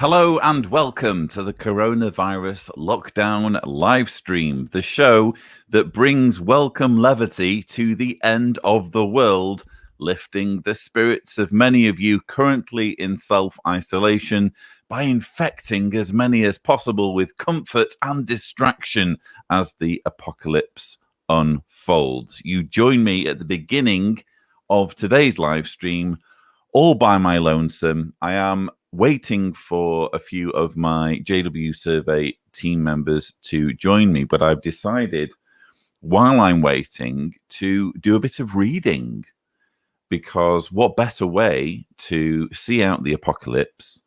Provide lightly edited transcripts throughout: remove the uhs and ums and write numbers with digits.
Hello and welcome to the Coronavirus Lockdown Livestream, the show that brings welcome levity to the end of the world, lifting the spirits of many of you currently in self-isolation by infecting as many as possible with comfort and distraction as the apocalypse unfolds. You join me at the beginning of today's live stream all by my lonesome. I am waiting for a few of my JW Survey team members to join me, but I've decided while I'm waiting to do a bit of reading, because what better way to see out the apocalypse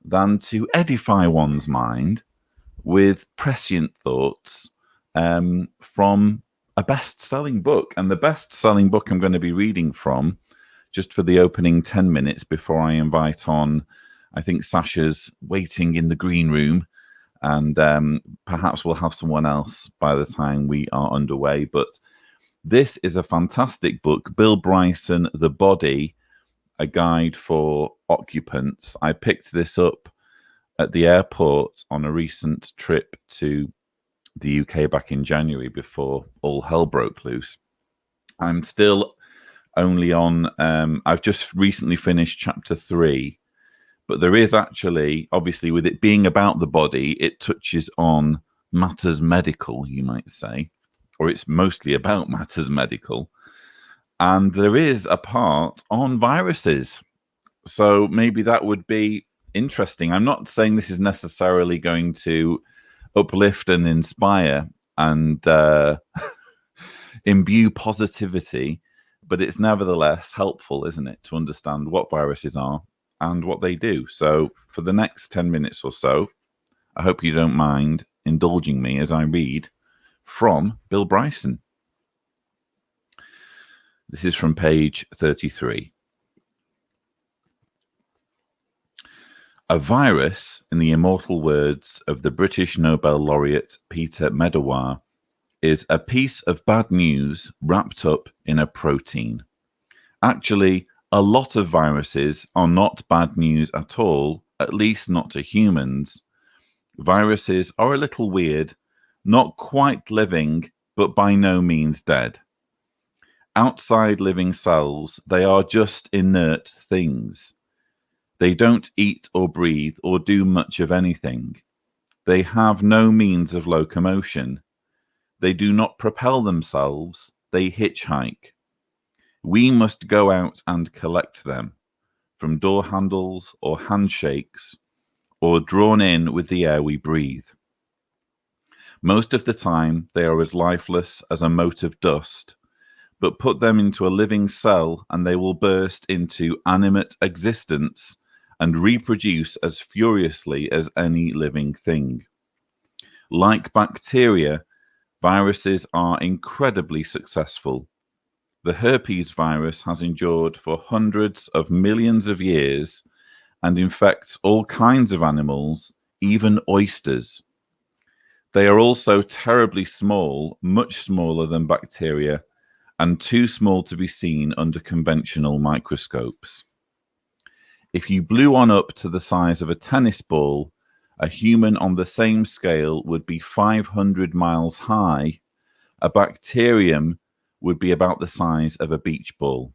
than to edify one's mind with prescient thoughts from a best-selling book. And the best-selling book I'm going to be reading from, just for the opening 10 minutes before I invite on, I think Sasha's waiting in the green room, and perhaps we'll have someone else by the time we are underway. But this is a fantastic book, Bill Bryson, The Body, A Guide for Occupants. I picked this up at the airport on a recent trip to the UK back in January before all hell broke loose. I'm still only on, I've just recently finished chapter 3, but there is actually, obviously with it being about the body, it touches on matters medical, you might say, or it's mostly about matters medical. And there is a part on viruses. So maybe that would be interesting. I'm not saying this is necessarily going to uplift and inspire and imbue positivity, but it's nevertheless helpful, isn't it, to understand what viruses are and what they do. So for the next 10 minutes or so, I hope you don't mind indulging me as I read from Bill Bryson. This is from page 33. A virus, in the immortal words of the British Nobel laureate Peter Medawar, is a piece of bad news wrapped up in a protein. Actually, a lot of viruses are not bad news at all, at least not to humans. Viruses are a little weird, not quite living, but by no means dead. Outside living cells, they are just inert things. They don't eat or breathe or do much of anything. They have no means of locomotion. They do not propel themselves, they hitchhike. We must go out and collect them, from door handles or handshakes, or drawn in with the air we breathe. Most of the time, they are as lifeless as a mote of dust, but put them into a living cell and they will burst into animate existence and reproduce as furiously as any living thing. Like bacteria, viruses are incredibly successful. The herpes virus has endured for hundreds of millions of years and infects all kinds of animals, even oysters. They are also terribly small, much smaller than bacteria, and too small to be seen under conventional microscopes. If you blew one up to the size of a tennis ball, a human on the same scale would be 500 miles high. A bacterium would be about the size of a beach ball.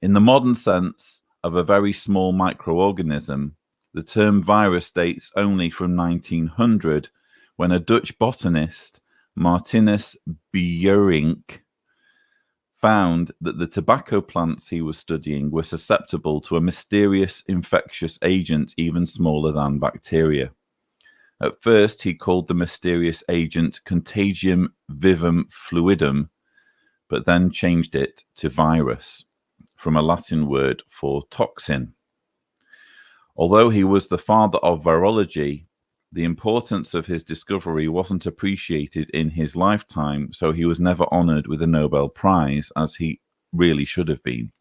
In the modern sense of a very small microorganism, the term virus dates only from 1900, when a Dutch botanist, Martinus Beurink, found that the tobacco plants he was studying were susceptible to a mysterious infectious agent even smaller than bacteria. At first, he called the mysterious agent Contagium vivum fluidum, but then changed it to virus, from a Latin word for toxin. Although he was the father of virology, the importance of his discovery wasn't appreciated in his lifetime, so he was never honored with a Nobel Prize, as he really should have been.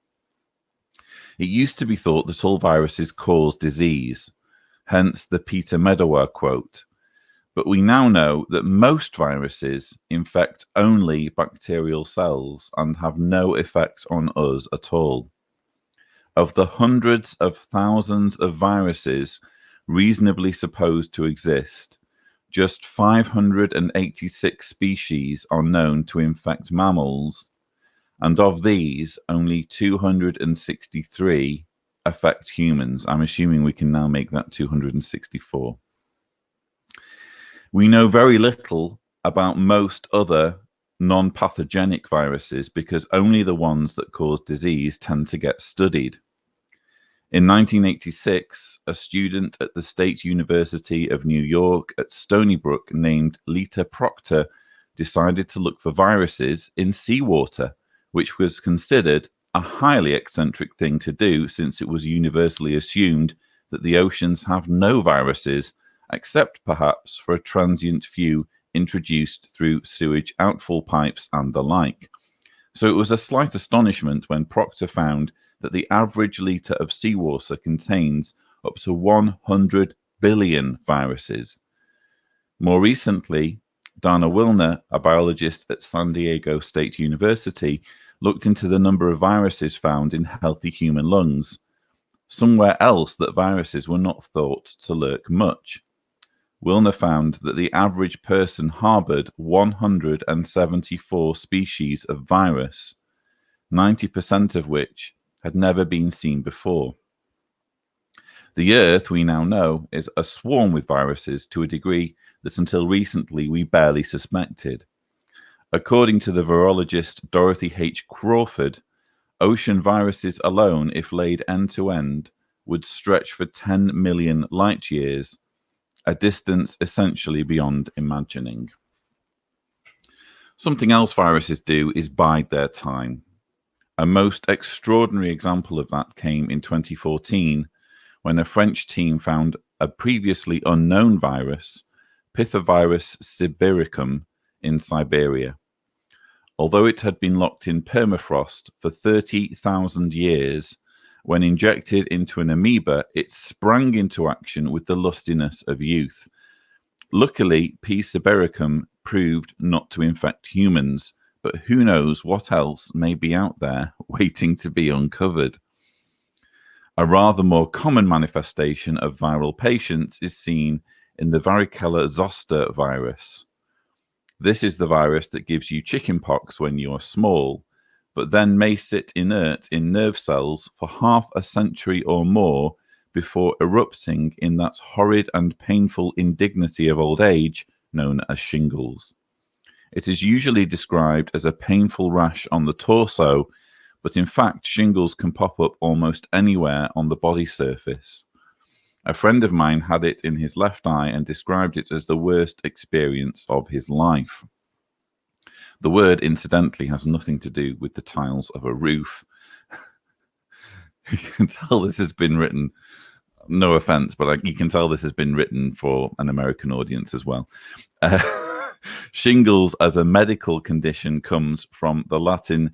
It used to be thought that all viruses cause disease, hence the Peter Medawar quote. But we now know that most viruses infect only bacterial cells and have no effect on us at all. Of the hundreds of thousands of viruses reasonably supposed to exist, just 586 species are known to infect mammals, and of these, only 263 affect humans. I'm assuming we can now make that 264. We know very little about most other non-pathogenic viruses because only the ones that cause disease tend to get studied. In 1986, a student at the State University of New York at Stony Brook named Lita Proctor decided to look for viruses in seawater, which was considered a highly eccentric thing to do since it was universally assumed that the oceans have no viruses, except perhaps for a transient few introduced through sewage outfall pipes and the like. So it was a slight astonishment when Proctor found that the average litre of seawater contains up to 100 billion viruses. More recently, Dana Wilner, a biologist at San Diego State University, looked into the number of viruses found in healthy human lungs, somewhere else that viruses were not thought to lurk much. Wilner found that the average person harbored 174 species of virus, 90% of which had never been seen before. The Earth, we now know, is a swarm with viruses to a degree that until recently we barely suspected. According to the virologist Dorothy H. Crawford, ocean viruses alone, if laid end to end, would stretch for 10 million light years, a distance essentially beyond imagining. Something else viruses do is bide their time. A most extraordinary example of that came in 2014 when a French team found a previously unknown virus, Pithevirus sibiricum, in Siberia. Although it had been locked in permafrost for 30,000 years, when injected into an amoeba, it sprang into action with the lustiness of youth. Luckily, P. sibiricum proved not to infect humans, but who knows what else may be out there waiting to be uncovered. A rather more common manifestation of viral patients is seen in the varicella zoster virus. This is the virus that gives you chickenpox when you are small, but then may sit inert in nerve cells for half a century or more before erupting in that horrid and painful indignity of old age known as shingles. It is usually described as a painful rash on the torso, but in fact shingles can pop up almost anywhere on the body surface. A friend of mine had it in his left eye and described it as the worst experience of his life. The word, incidentally, has nothing to do with the tiles of a roof. You can tell this has been written, no offense, but you can tell this has been written for an American audience as well. Shingles as a medical condition comes from the Latin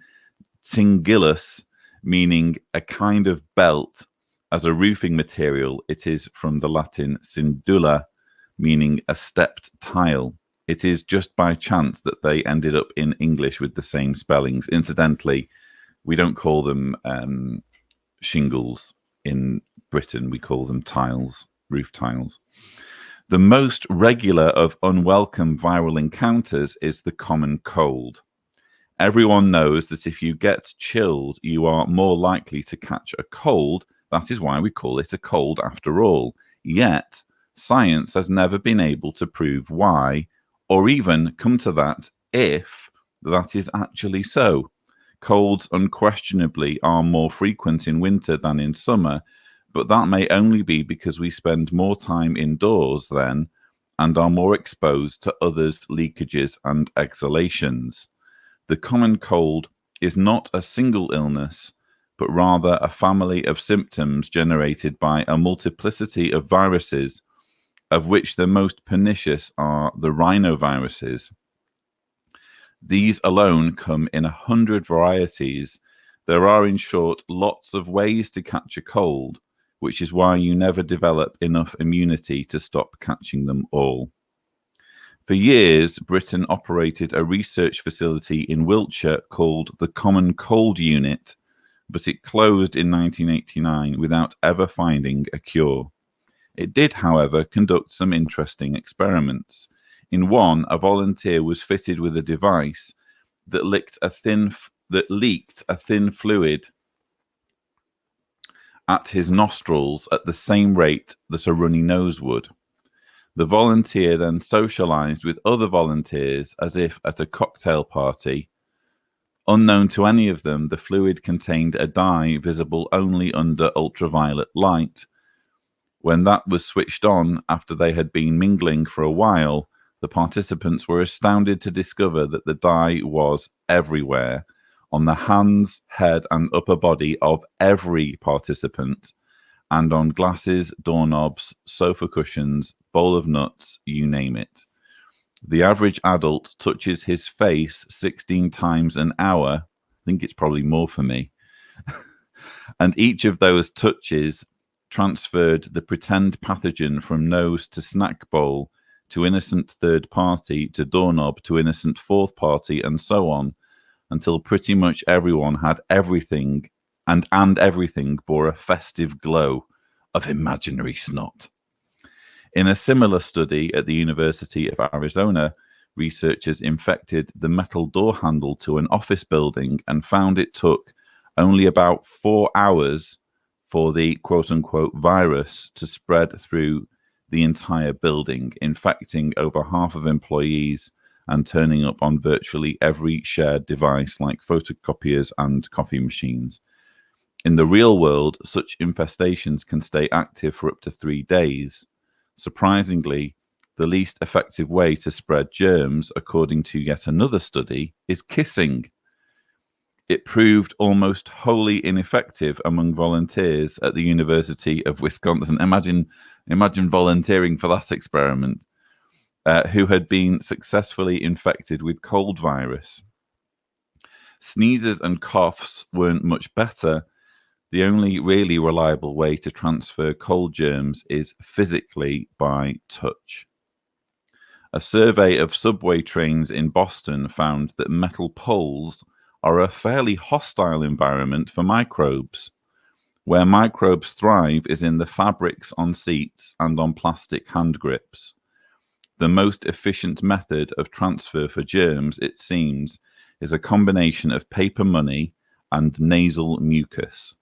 cingulus, meaning a kind of belt. As a roofing material, it is from the Latin cindula, meaning a stepped tile. It is just by chance that they ended up in English with the same spellings. Incidentally, we don't call them shingles in Britain. We call them tiles, roof tiles. The most regular of unwelcome viral encounters is the common cold. Everyone knows that if you get chilled, you are more likely to catch a cold. That is why we call it a cold after all. Yet, science has never been able to prove why, or even come to that if that is actually so. Colds unquestionably are more frequent in winter than in summer, but that may only be because we spend more time indoors then and are more exposed to others' leakages and exhalations. The common cold is not a single illness, but rather a family of symptoms generated by a multiplicity of viruses, of which the most pernicious are the rhinoviruses. These alone come in 100 varieties. There are, in short, lots of ways to catch a cold, which is why you never develop enough immunity to stop catching them all. For years, Britain operated a research facility in Wiltshire called the Common Cold Unit, but it closed in 1989 without ever finding a cure. It did, however, conduct some interesting experiments. In one, a volunteer was fitted with a device that leaked a thin fluid at his nostrils at the same rate that a runny nose would. The volunteer then socialized with other volunteers as if at a cocktail party. Unknown to any of them, the fluid contained a dye visible only under ultraviolet light. When that was switched on after they had been mingling for a while, the participants were astounded to discover that the dye was everywhere, on the hands, head, and upper body of every participant, and on glasses, doorknobs, sofa cushions, bowl of nuts, you name it. The average adult touches his face 16 times an hour. I think it's probably more for me. And each of those touches transferred the pretend pathogen from nose to snack bowl to innocent third party to doorknob to innocent fourth party and so on, until pretty much everyone had everything, and everything bore a festive glow of imaginary snot. In a similar study at the University of Arizona, researchers infected the metal door handle to an office building and found it took only about 4 hours for the quote-unquote virus to spread through the entire building, infecting over half of employees and turning up on virtually every shared device like photocopiers and coffee machines. In the real world, such infestations can stay active for up to 3 days. Surprisingly, the least effective way to spread germs, according to yet another study, is kissing. It proved almost wholly ineffective among volunteers at the University of Wisconsin. Imagine volunteering for that experiment. Who had been successfully infected with cold virus. Sneezes and coughs weren't much better. The only really reliable way to transfer cold germs is physically by touch. A survey of subway trains in Boston found that metal poles are a fairly hostile environment for microbes. Where microbes thrive is in the fabrics on seats and on plastic hand grips. The most efficient method of transfer for germs, it seems, is a combination of paper money and nasal mucus.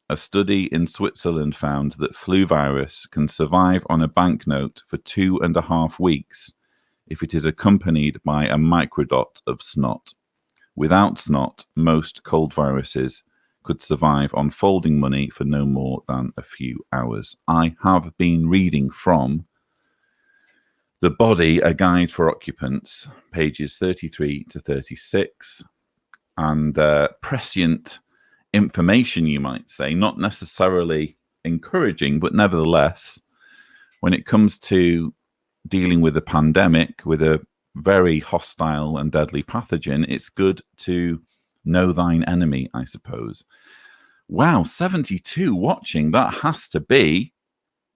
A study in Switzerland found that flu virus can survive on a banknote for 2.5 weeks if it is accompanied by a microdot of snot. Without snot, most cold viruses could survive on folding money for no more than a few hours. I have been reading from The Body, A Guide for Occupants, pages 33 to 36, and prescient information, you might say, not necessarily encouraging, but nevertheless, when it comes to dealing with a pandemic, with a very hostile and deadly pathogen, it's good to know thine enemy, I suppose. Wow, 72 watching. That has to be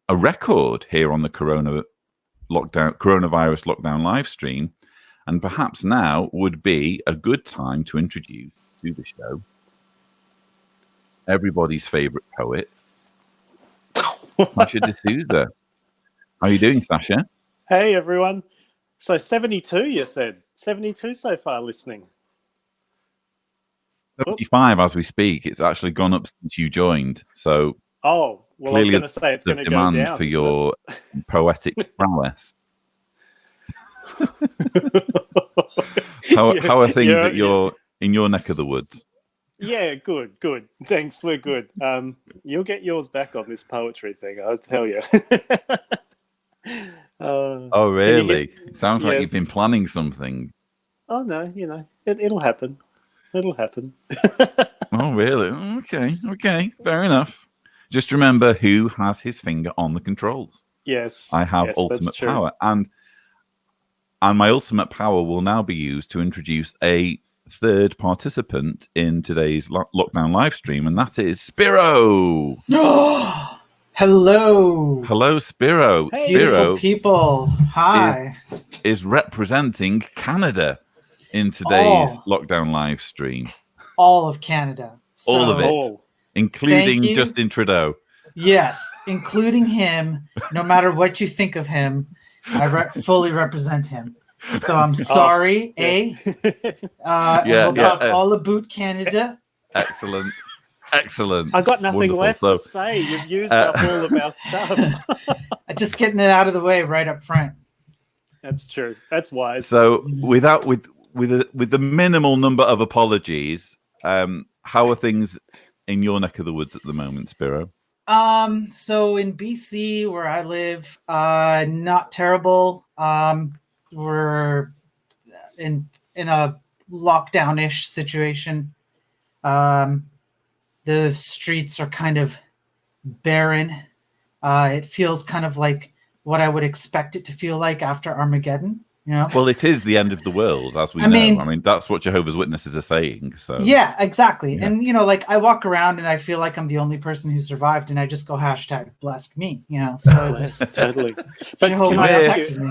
a record here on the Coronavirus Lockdown Livestream, and perhaps now would be a good time to introduce to the show everybody's favorite poet, Sasha D'Souza. How are you doing, Sasha? Hey, everyone. So 72, you said. 72 so far listening. 75 as we speak. It's actually gone up since you joined. So well, I was going to say it's going to go down for your poetic prowess. How are things in your neck of the woods? Yeah, good. Thanks, we're good. You'll get yours back on this poetry thing, I'll tell you. Oh, really? It sounds like you've been planning something. Oh, no, it'll happen. It'll happen. Oh, really? Okay, fair enough. Just remember who has his finger on the controls. Yes. I have ultimate power. And my ultimate power will now be used to introduce a third participant in today's lockdown live stream, and that is Spiro. Hello, Spiro. Hey. beautiful people. Hi. Is representing Canada in today's lockdown live stream. All of Canada. All of it. Oh, Including Thank you. Justin Trudeau. Yes, including him. No matter what you think of him, I fully represent him. So I'm sorry, yeah. and we'll talk all about Canada. Excellent. Excellent. I got nothing Wonderful. left So, to say. You've used up all of our stuff. Just getting it out of the way right up front. That's true. That's wise. So with the minimal number of apologies, how are things in your neck of the woods at the moment, Spiro? So in BC, where I live, not terrible. We're in a lockdown-ish situation. The streets are kind of barren. It feels kind of like what I would expect it to feel like after Armageddon. You know? Well, it is the end of the world, as we know. I mean, that's what Jehovah's Witnesses are saying. So yeah, exactly. Yeah. And like I walk around and I feel like I'm the only person who survived, and I just go #blessed me. So just Totally. But Jehovah can I ask protected you,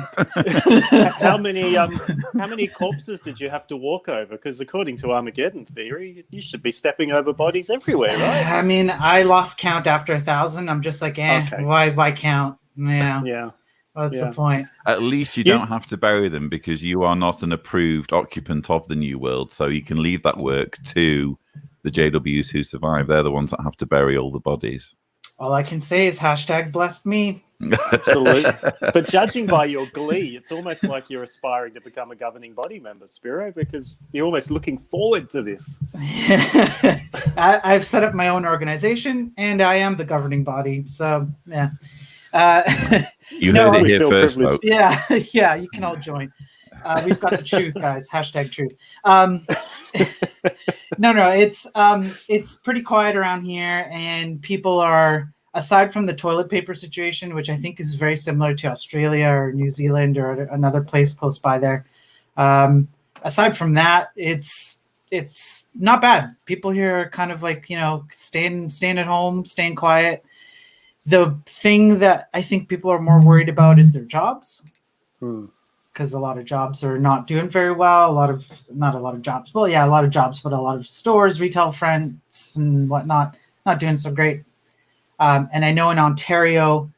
me. how many corpses did you have to walk over? Because according to Armageddon theory, you should be stepping over bodies everywhere, right? I mean, I lost count after 1,000. I'm just like, Okay. why count? Yeah. What's Yeah. the point? at least you don't have to bury them because you are not an approved occupant of the New World. So you can leave that work to the JWs who survive. They're the ones that have to bury all the bodies. All I can say is #blessed me. Absolutely. But judging by your glee, it's almost like you're aspiring to become a governing body member, Spiro, because you're almost looking forward to this. I've set up my own organization, and I am the governing body. So, yeah. You heard it here first, folks. Yeah, you can all join. We've got the truth, guys. #truth. No, it's pretty quiet around here, and people are, aside from the toilet paper situation, which I think is very similar to Australia or New Zealand or another place close by there. Aside from that, it's not bad. People here are kind of like, staying at home, staying quiet. The thing that I think people are more worried about is their jobs, because a lot of jobs are not doing very well. Not a lot of jobs. Well, yeah, a lot of jobs, but a lot of stores, retail fronts, and whatnot, not doing so great. And I know in Ontario,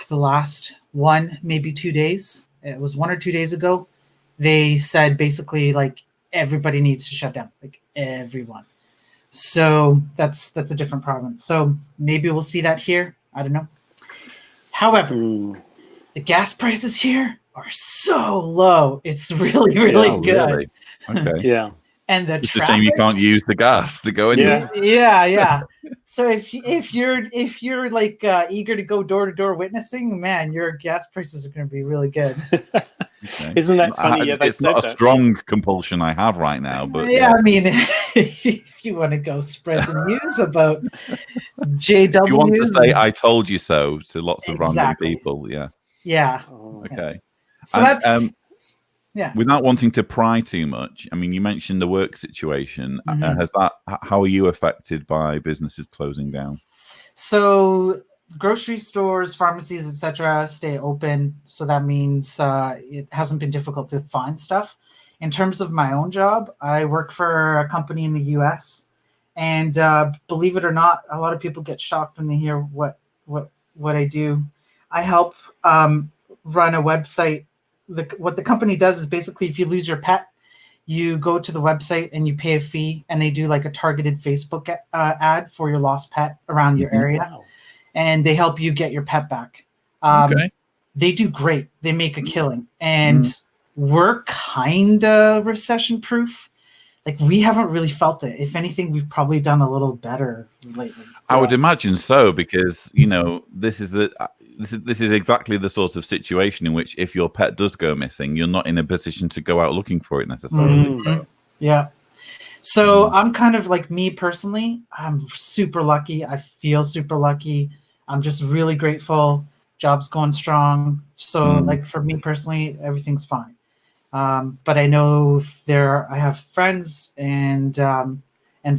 the last maybe 2 days, it was 1 or 2 days ago, they said basically like everybody needs to shut down, like everyone. So that's a different province. So maybe we'll see that here. I don't know. However, the gas prices here are so low. It's really, really good. Really? Okay. Yeah. And the It's a traffic. shame you can't use the gas to go anywhere. Yeah. So if you're like eager to go door to door witnessing, man, your gas prices are going to be really good. Okay. Isn't that funny? Yeah, it's not a strong compulsion I have right now, but yeah, I mean, if you want to go spread the news about JW, you want to say "I told you so" to lots of random people, yeah. Okay. So that's Without wanting to pry too much, I mean, you mentioned the work situation. How are you affected by businesses closing down? So grocery stores, pharmacies, etc., stay open. So that means it hasn't been difficult to find stuff. In terms of my own job, I work for a company in the U.S. And believe it or not, a lot of people get shocked when they hear what I do. I help run a website. What the company does is basically, if you lose your pet, you go to the website and you pay a fee, and they do like a targeted Facebook ad for your lost pet around your area. Wow. And they help you get your pet back. Okay. They do great. They make a killing. And we're kind of recession proof. Like, we haven't really felt it. If anything, we've probably done a little better lately. I would imagine so, because this is exactly the sort of situation in which, if your pet does go missing, you're not in a position to go out looking for it necessarily. So. Yeah. So I'm kind of like, me personally, I'm super lucky. I feel super lucky. I'm just really grateful. Job's going strong. So like, for me personally, everything's fine. But I know I have friends and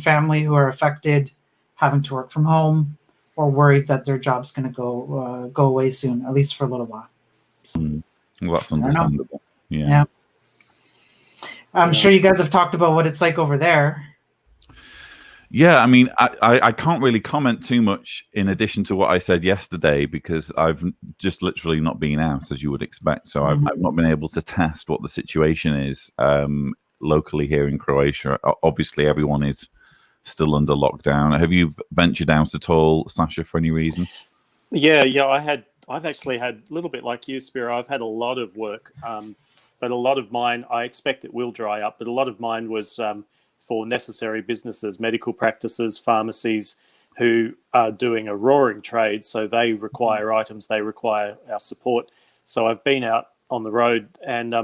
family who are affected, having to work from home, or worried that their job's going to go away soon, at least for a little while. So, well, that's understandable. Yeah. I'm sure you guys have talked about what it's like over there. Yeah, I mean, I can't really comment too much in addition to what I said yesterday because I've just literally not been out, as you would expect. So I've not been able to test what the situation is locally here in Croatia. Obviously, everyone is still under lockdown. Have you ventured out at all, Sasha, for any reason? Yeah, I've actually had a little bit like you, Spiro. I've had a lot of work, but a lot of mine, I expect it will dry up, but a lot of mine was for necessary businesses, medical practices, pharmacies, who are doing a roaring trade. So they require items, they require our support. So I've been out on the road and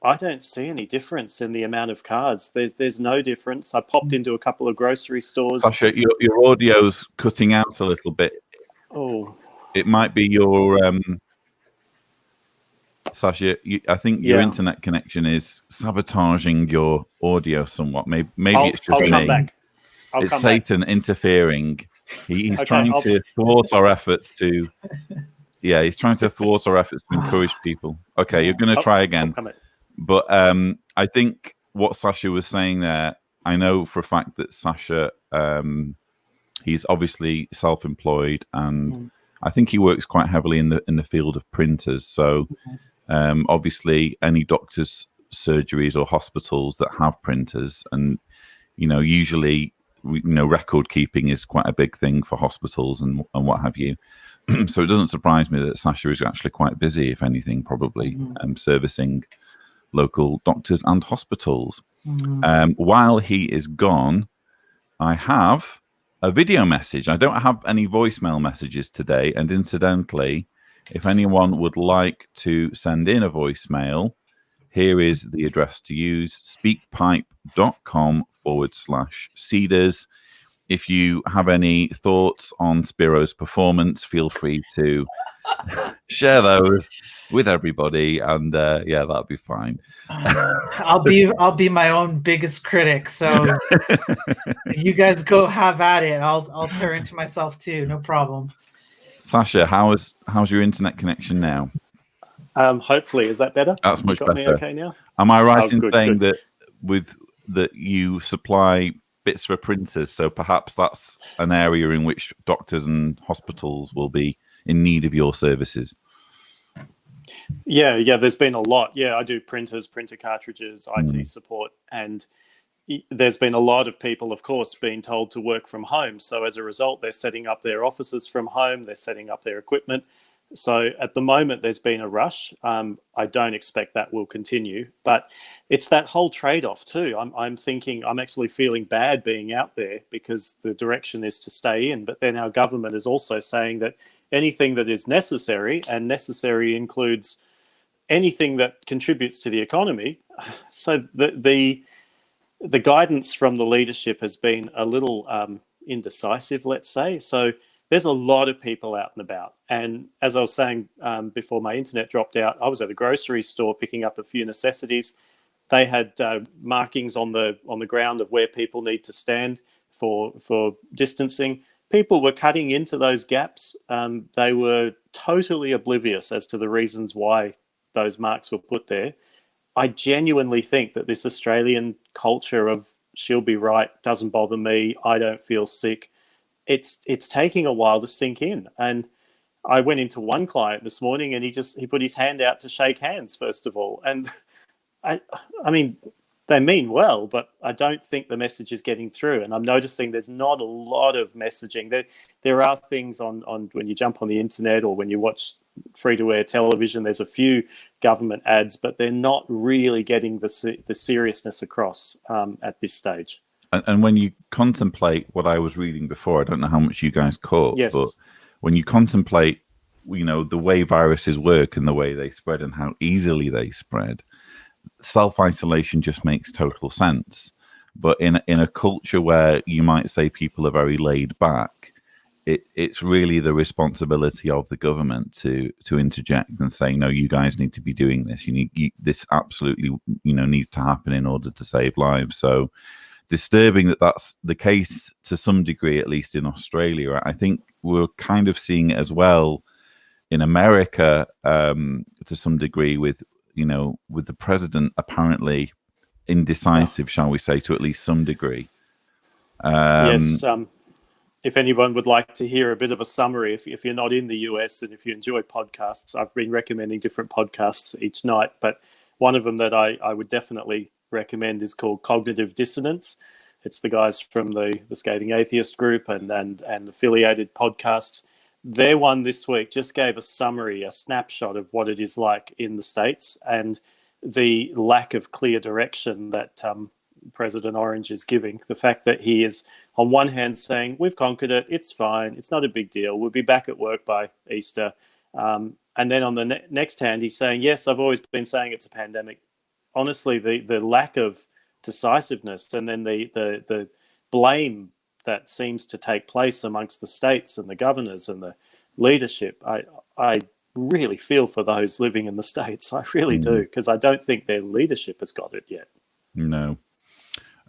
I don't see any difference in the amount of cars. There's no difference. I popped into a couple of grocery stores. Sasha, your audio's cutting out a little bit. Oh, it might be your Sasha. I think your internet connection is sabotaging your audio somewhat. Maybe it's just I'll come me. back. It's Satan interfering. He's Okay, trying to thwart our efforts to. Yeah, he's trying to thwart our efforts to encourage people. Okay, you're going to try again. But I think what Sasha was saying there, I know for a fact that Sasha, he's obviously self-employed, and I think he works quite heavily in the field of printers. So obviously, any doctors' surgeries or hospitals that have printers, and usually, record keeping is quite a big thing for hospitals and what have you. So it doesn't surprise me that Sasha is actually quite busy, if anything, probably servicing local doctors and hospitals. While he is gone, I have a video message. I don't have any voicemail messages today. And incidentally, if anyone would like to send in a voicemail, here is the address to use: speakpipe.com/Cedars. If you have any thoughts on Spiro's performance, feel free to share those with everybody, and yeah, that'll be fine. I'll be my own biggest critic, so you guys go have at it. I'll tear into myself too, no problem. Sasha, how's your internet connection now? Hopefully, is that better? That's much better. Me okay now? Am I right in saying that that you supply bits for printers, so perhaps that's an area in which doctors and hospitals will be in need of your services? Yeah, there's been a lot. Yeah, I do printers, printer cartridges, IT support, and there's been a lot of people, of course, being told to work from home. So as a result, they're setting up their offices from home, they're setting up their equipment. So at the moment, there's been a rush. I don't expect that will continue, but it's that whole trade-off too. I'm thinking, I'm actually feeling bad being out there because the direction is to stay in, but then our government is also saying that anything that is necessary, and necessary includes anything that contributes to the economy. So the guidance from the leadership has been a little indecisive, let's say. So there's a lot of people out and about. And as I was saying before my internet dropped out, I was at a grocery store picking up a few necessities. They had markings on the ground of where people need to stand for distancing. People were cutting into those gaps. They were totally oblivious as to the reasons why those marks were put there. I genuinely think that this Australian culture of she'll be right, doesn't bother me, I don't feel sick, it's taking a while to sink in. And I went into one client this morning and he put his hand out to shake hands, first of all. And I mean, they mean well, but I don't think the message is getting through. And I'm noticing there's not a lot of messaging. There are things on when you jump on the internet or when you watch free-to-air television, there's a few government ads, but they're not really getting the seriousness across at this stage. And when you contemplate what I was reading before, I don't know how much you guys caught, but when you contemplate, the way viruses work and the way they spread and how easily they spread, self-isolation just makes total sense. But in a culture where you might say people are very laid back, it's really the responsibility of the government to interject and say, no, you guys need to be doing this. This absolutely needs to happen in order to save lives. So disturbing that that's the case to some degree, at least in Australia. I think we're kind of seeing it as well in America to some degree with the president apparently indecisive, shall we say, to at least some degree. Yes. If anyone would like to hear a bit of a summary, if you're not in the US and if you enjoy podcasts, I've been recommending different podcasts each night, but one of them that I would definitely recommend is called Cognitive Dissonance. It's the guys from the Scathing Atheist group and affiliated podcasts. Their one this week just gave a summary, a snapshot of what it is like in the States and the lack of clear direction that President Orange is giving. The fact that he is, on one hand, saying, we've conquered it, it's fine, it's not a big deal, we'll be back at work by Easter. And then on the next hand, he's saying, yes, I've always been saying it's a pandemic. Honestly, the lack of decisiveness and then the blame that seems to take place amongst the states and the governors and the leadership, I really feel for those living in the States. I really do, because I don't think their leadership has got it yet. No.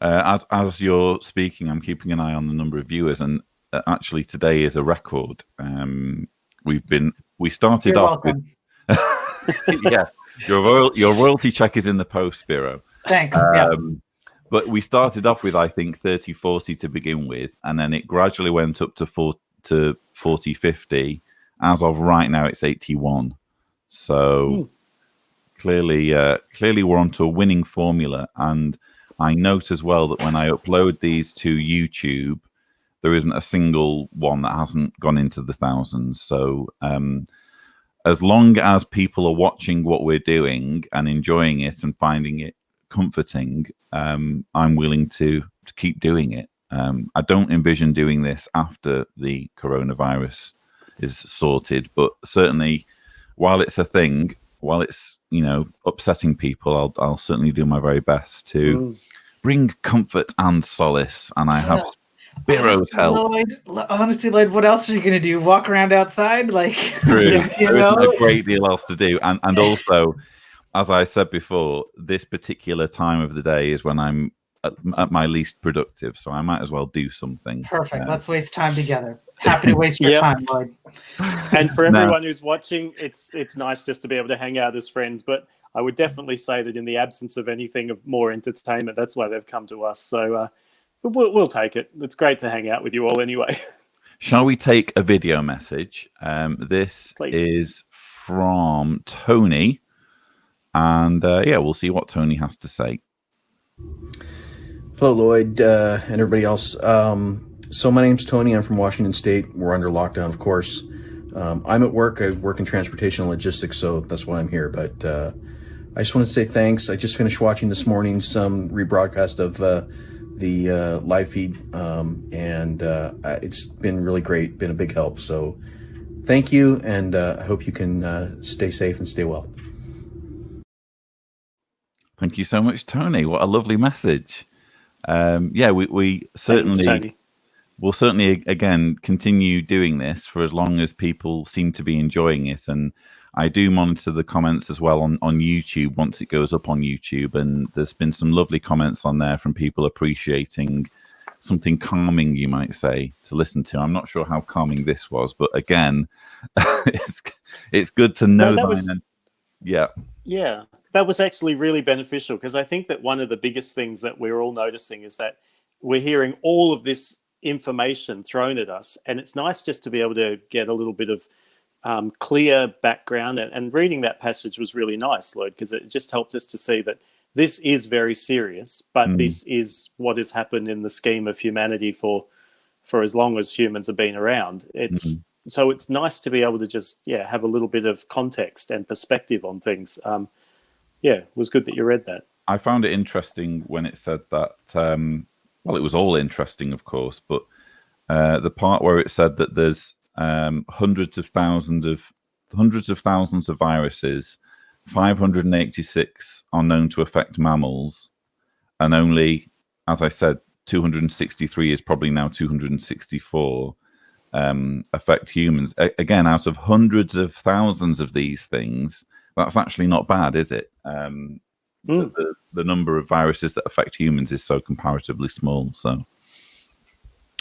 As you're speaking, I'm keeping an eye on the number of viewers, and actually today is a record. We started You're off welcome. with yeah, your royalty check is in the post, Spiro. Thanks. Yeah. But we started off with, I think, 30, 40 to begin with, and then it gradually went up to 40, 50. As of right now, it's 81. So clearly we're onto a winning formula. And I note as well that when I upload these to YouTube, there isn't a single one that hasn't gone into the thousands. So as long as people are watching what we're doing and enjoying it and finding it comforting, I'm willing to keep doing it. I don't envision doing this after the coronavirus is sorted, but certainly while it's a thing, while it's, upsetting people, I'll certainly do my very best to bring comfort and solace, and I have Spiro's help. Honestly, Lloyd, what else are you going to do? Walk around outside? Like, True. There isn't a great deal else to do, and also, as I said before, this particular time of the day is when I'm at my least productive, so I might as well do something. Perfect. Let's waste time together. Happy to waste your time, Lloyd. And for everyone who's watching, it's nice just to be able to hang out as friends, but I would definitely say that in the absence of anything of more entertainment, that's why they've come to us. So we'll take it. It's great to hang out with you all anyway. Shall we take a video message? This Please. is from Tony, and we'll see what Tony has to say. Hello, Lloyd, and everybody else. So my name's Tony. I'm from Washington State. We're under lockdown, of course. I'm at work. I work in transportation and logistics, so that's why I'm here. But I just want to say thanks. I just finished watching this morning's rebroadcast of the live feed, and it's been really great, been a big help. So thank you, and I hope you can stay safe and stay well. Thank you so much, Tony. What a lovely message. We certainly will certainly again continue doing this for as long as people seem to be enjoying it, and I do monitor the comments as well on YouTube once it goes up on YouTube, and there's been some lovely comments on there from people appreciating something calming, you might say, to listen to. I'm not sure how calming this was, but again, it's good to know Yeah, that was actually really beneficial, because I think that one of the biggest things that we're all noticing is that we're hearing all of this information thrown at us, and it's nice just to be able to get a little bit of clear background, and reading that passage was really nice, Lloyd, because it just helped us to see that this is very serious, but this is what has happened in the scheme of humanity for as long as humans have been around. So it's nice to be able to just have a little bit of context and perspective on things. It was good that you read that. I found it interesting when it said that, well, it was all interesting, of course, but the part where it said that there's hundreds of thousands of viruses, 586 are known to affect mammals, and only, as I said, 263 is probably now 264 affect humans. Again, out of hundreds of thousands of these things, that's actually not bad, is it? The number of viruses that affect humans is so comparatively small, so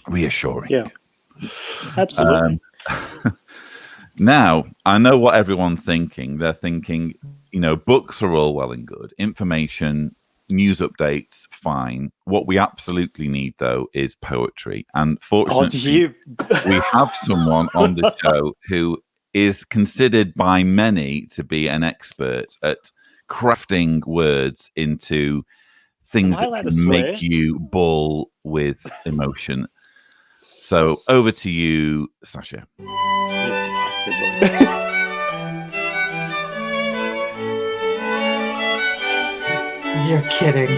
reassuring. Yeah, absolutely. Now, I know what everyone's thinking. They're thinking, books are all well and good. Information, news updates, fine. What we absolutely need, though, is poetry. And fortunately, we have someone on the show who is considered by many to be an expert at crafting words into things that can make you bawl with emotion. So over to you, Sasha. You're kidding.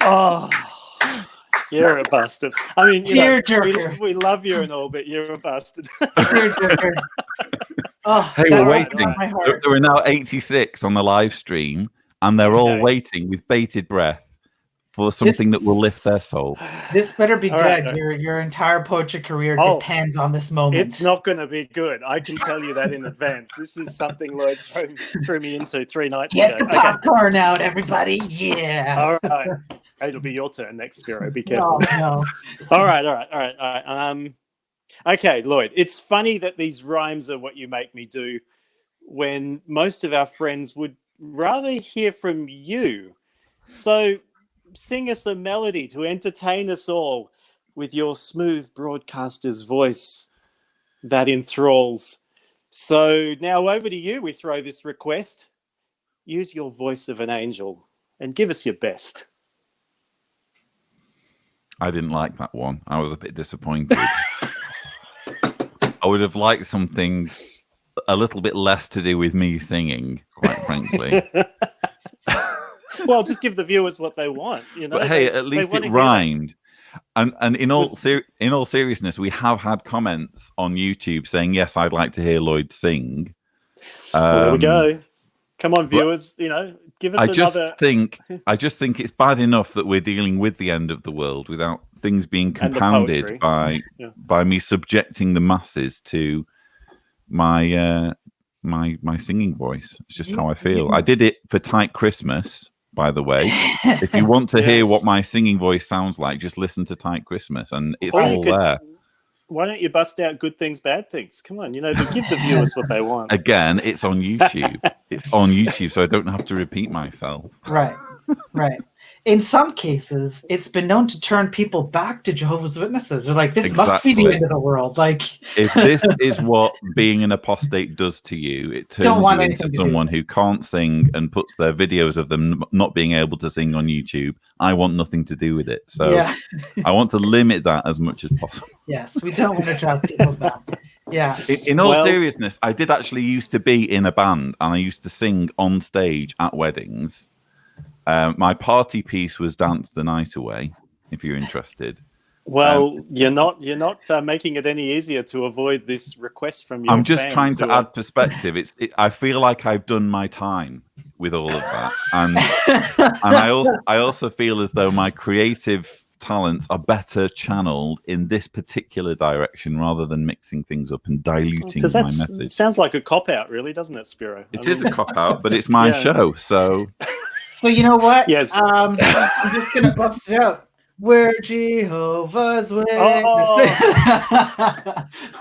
Oh, you're a bastard. I mean, we love you and all, but you're a bastard. Tearjerker. Oh, hey, we're waiting. There are now 86 on the live stream, and they're all waiting with bated breath for something that will lift their soul. This better be good. Right. Your entire poetry career depends on this moment. It's not going to be good. I can tell you that in advance. This is something Lloyd threw me into 3 nights ago. Get the popcorn out, everybody. Yeah. All right. It'll be your turn next, Spiro. Be careful. No. All right. Okay, Lloyd. It's funny that these rhymes are what you make me do when most of our friends would rather hear from you. So sing us a melody to entertain us all with your smooth broadcaster's voice that enthralls. So now over to you. We throw this request. Use your voice of an angel and give us your best. I didn't like that one. I was a bit disappointed. I would have liked something a little bit less to do with me singing, quite frankly. Well, just give the viewers what they want, you know. But hey, at least it rhymed. And in all seriousness, we have had comments on YouTube saying, yes, I'd like to hear Lloyd sing. Well, there we go. Come on, viewers, give us another. I just think it's bad enough that we're dealing with the end of the world without things being compounded by me subjecting the masses to my my singing voice. It's just how I feel. I did it for Tight Christmas, by the way. If you want to hear what my singing voice sounds like, just listen to Tight Christmas, and it's all there. Why don't you bust out Good Things, Bad Things? Come on, give the viewers what they want. Again, it's on YouTube. It's on YouTube, so I don't have to repeat myself. Right. In some cases, it's been known to turn people back to Jehovah's Witnesses. They're like, this must be the end of the world. Like, if this is what being an apostate does to you, it turns you into someone who can't sing and puts their videos of them not being able to sing on YouTube. I want nothing to do with it. So I want to limit that as much as possible. Yes, we don't want to drag people back. Yeah. In all seriousness, I did actually used to be in a band, and I used to sing on stage at weddings. My party piece was Dance the Night Away, if you're interested. Well, you're not making it any easier to avoid this request from your I'm just trying to add perspective. I feel like I've done my time with all of that. And I also feel as though my creative talents are better channeled in this particular direction rather than mixing things up and diluting my message. Sounds like a cop-out, really, doesn't it, Spiro? It is a cop-out, but it's my show, so... So you know what? Yes. I'm just going to bust it out. We're Jehovah's Witnesses.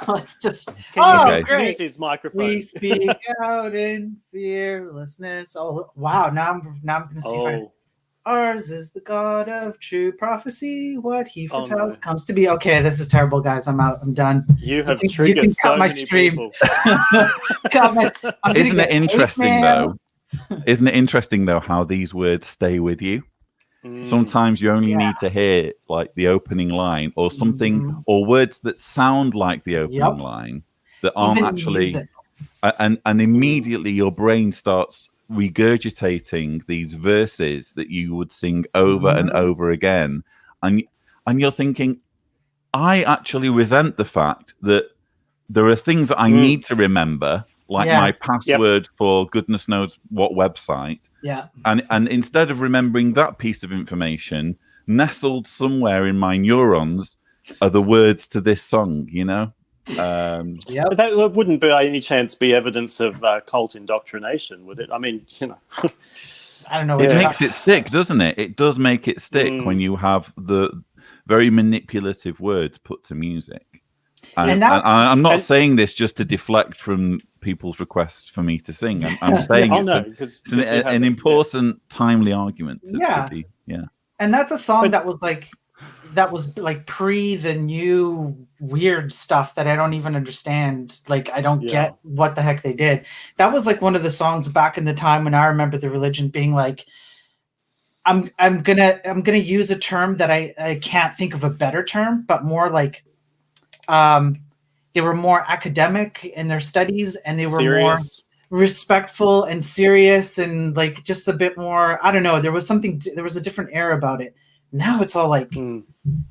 Let's just... Mute his microphone. We speak out in fearlessness. Oh, wow. Now I'm going to see if ours is the God of true prophecy. What he foretells comes to be. Okay, this is terrible, guys. I'm out. I'm done. You have triggered so many people. Isn't it interesting, though? Isn't it interesting, though, how these words stay with you? Sometimes you only need to hear like the opening line or something or words that sound like the opening line that aren't actually and immediately your brain starts regurgitating these verses that you would sing over and over again, and you're thinking, I actually resent the fact that there are things that I need to remember, like my password for goodness knows what website. Yeah. And instead of remembering that piece of information, nestled somewhere in my neurons are the words to this song, Yep. But that wouldn't by any chance be evidence of cult indoctrination, would it? I mean, I don't know. It Yeah. makes it stick, doesn't it? It does make it stick when you have the very manipulative words put to music. And I'm not saying this just to deflect from people's requests for me to sing. I'm saying it's an important, timely argument. And that's a song that was like pre the new weird stuff that I don't even understand. Like, I don't get what the heck they did. That was like one of the songs back in the time when I remember the religion being like, I'm gonna use a term that I can't think of a better term, but more like they were more academic in their studies, and they were serious, more respectful and serious, and like just a bit more, I don't know, there was a different air about it. Now it's all like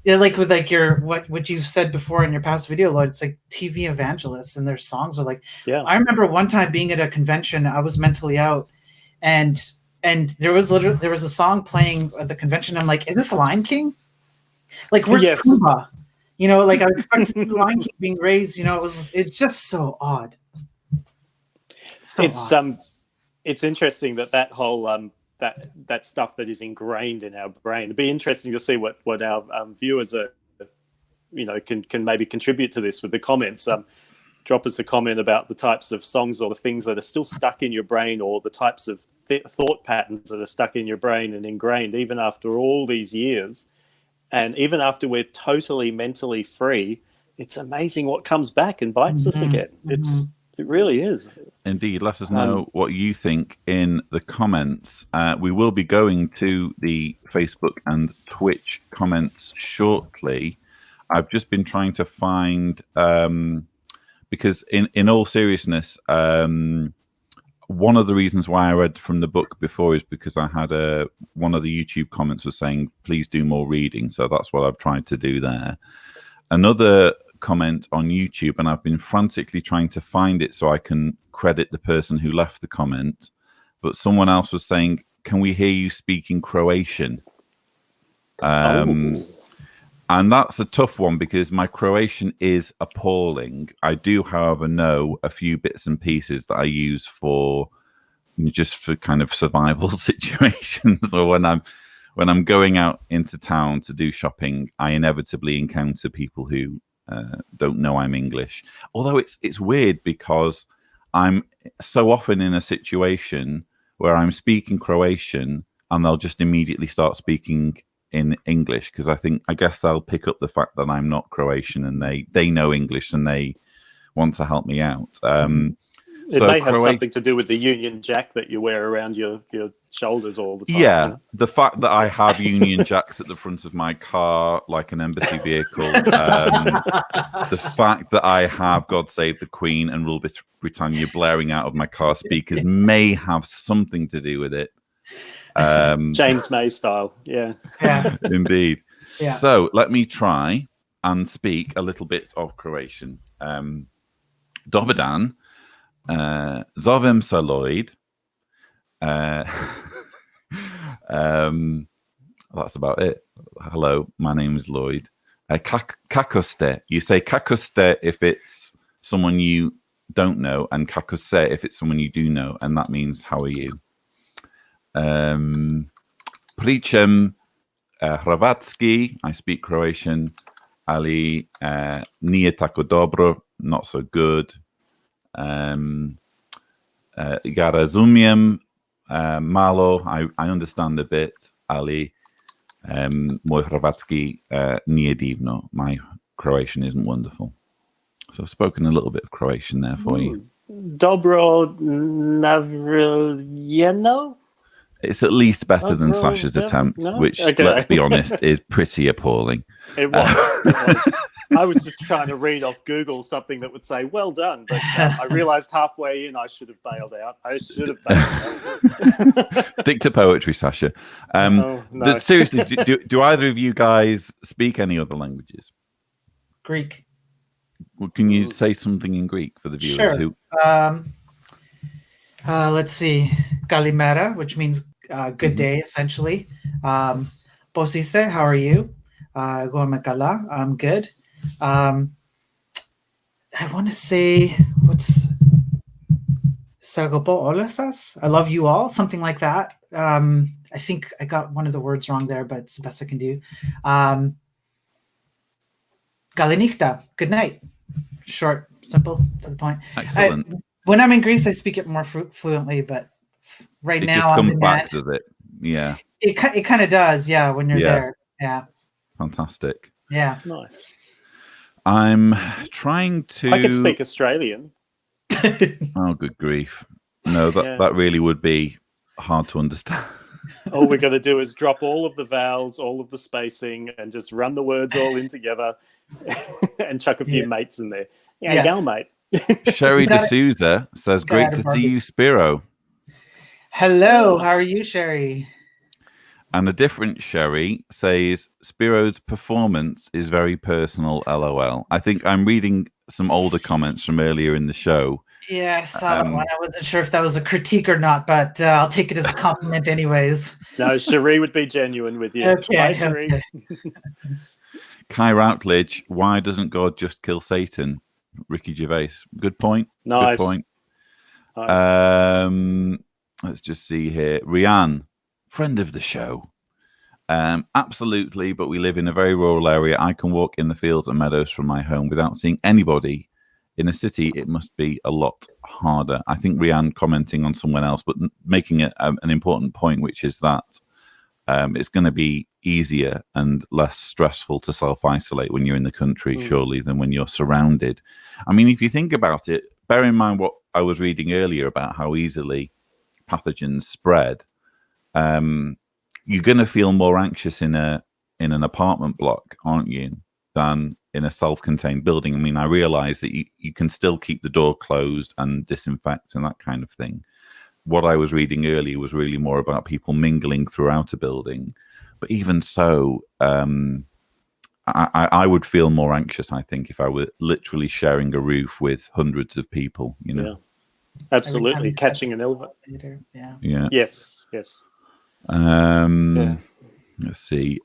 like with like your what you've said before in your past video, Lloyd, it's like TV evangelists, and their songs are like, I remember one time being at a convention, I was mentally out, and there was a song playing at the convention. I'm like, is this Lion King? Like, where's Pumbaa? You know, like I expected to see the Lion King being raised. You know, it's just so odd. It's interesting that whole that stuff that is ingrained in our brain. It'd be interesting to see what our viewers are, can maybe contribute to this with the comments. Drop us a comment about the types of songs or the things that are still stuck in your brain, or the types of thought patterns that are stuck in your brain and ingrained even after all these years. And even after we're totally mentally free, it's amazing what comes back and bites us again. It really is. Indeed. Let us know what you think in the comments. We will be going to the Facebook and Twitch comments shortly. I've just been trying to find, because in all seriousness, one of the reasons why I read from the book before is because I had one of the YouTube comments was saying, please do more reading. So that's what I've tried to do there. Another comment on YouTube, and I've been frantically trying to find it so I can credit the person who left the comment. But someone else was saying, can we hear you speaking Croatian? And that's a tough one because my Croatian is appalling. I do, however, know a few bits and pieces that I use for kind of survival situations, or when I'm going out into town to do shopping, I inevitably encounter people who don't know I'm English. Although it's weird because I'm so often in a situation where I'm speaking Croatian and they'll just immediately start speaking in English, because I guess they'll pick up the fact that I'm not Croatian and they know English and they want to help me out. It may have something to do with the Union Jack that you wear around your shoulders all the time. Yeah, the fact that I have Union Jacks at the front of my car like an embassy vehicle. The fact that I have God Save the Queen and Rule Britannia blaring out of my car speakers may have something to do with it. James May style, yeah. Indeed. Yeah. So let me try and speak a little bit of Croatian. Dobar dan, zovem se Lloyd. That's about it. Hello, my name is Lloyd. Kako ste. You say kako ste if it's someone you don't know, and kako se if it's someone you do know, and that means how are you. Pričam Hrvatski, I speak Croatian, ali nije tako dobro, not so good. Ja razumijem malo, I understand a bit, ali moj Hrvatski nije divno. My Croatian isn't wonderful. So I've spoken a little bit of Croatian there for you. Dobro navriljeno? It's at least better than Sasha's attempt, which, let's be honest, is pretty appalling. It was. I was just trying to read off Google something that would say, well done, but I realized halfway in I should have bailed out. Stick to poetry, Sasha. No. Seriously, do either of you guys speak any other languages? Greek. Well, can you say something in Greek for the viewers? Sure. Let's see. Kalimera, which means good day, essentially. Posise, how are you? Gormakala, I'm good. I want to say, what's Sagopo Olasas? I love you all, something like that. I think I got one of the words wrong there, but it's the best I can do. Galenichta, good night. Short, simple, to the point. Excellent. When I'm in Greece, I speak it more fluently, but right It now just on comes the back, net, does it? Yeah. it kind of does, yeah, when you're there. Yeah. Fantastic. Yeah. Nice. I'm trying to... I could speak Australian. Oh, good grief. No, that really would be hard to understand. All we're going to do is drop all of the vowels, all of the spacing, and just run the words all in together and chuck a few mates in there. Yeah, go, mate. Sherry D'Souza says, great to see you, Spiro. Hello, how are you, Sherry? And a different Sherry says, Spiro's performance is very personal, LOL. I think I'm reading some older comments from earlier in the show. Yeah, I saw that one. I wasn't sure if that was a critique or not, but I'll take it as a compliment anyways. No, Cherie would be genuine with you. Okay. Bye, Cherie. Okay. Kai Routledge, why doesn't God just kill Satan? Ricky Gervais. Good point. Nice. Good point. Nice. Let's just see here. Rianne, friend of the show. Absolutely, but we live in a very rural area. I can walk in the fields and meadows from my home without seeing anybody. In a city, it must be a lot harder. I think Rianne commenting on someone else, but making an important point, which is that it's going to be easier and less stressful to self-isolate when you're in the country, surely, than when you're surrounded. I mean, if you think about it, bear in mind what I was reading earlier about how easily pathogens spread. You're going to feel more anxious in an apartment block, aren't you, than in a self-contained building. I mean, I realize that you can still keep the door closed and disinfect and that kind of thing. What I was reading earlier was really more about people mingling throughout a building. But even so, I would feel more anxious, I think, if I were literally sharing a roof with hundreds of people, you know. Yeah, absolutely. Catching an elevator. Yeah. Yes. Let's see.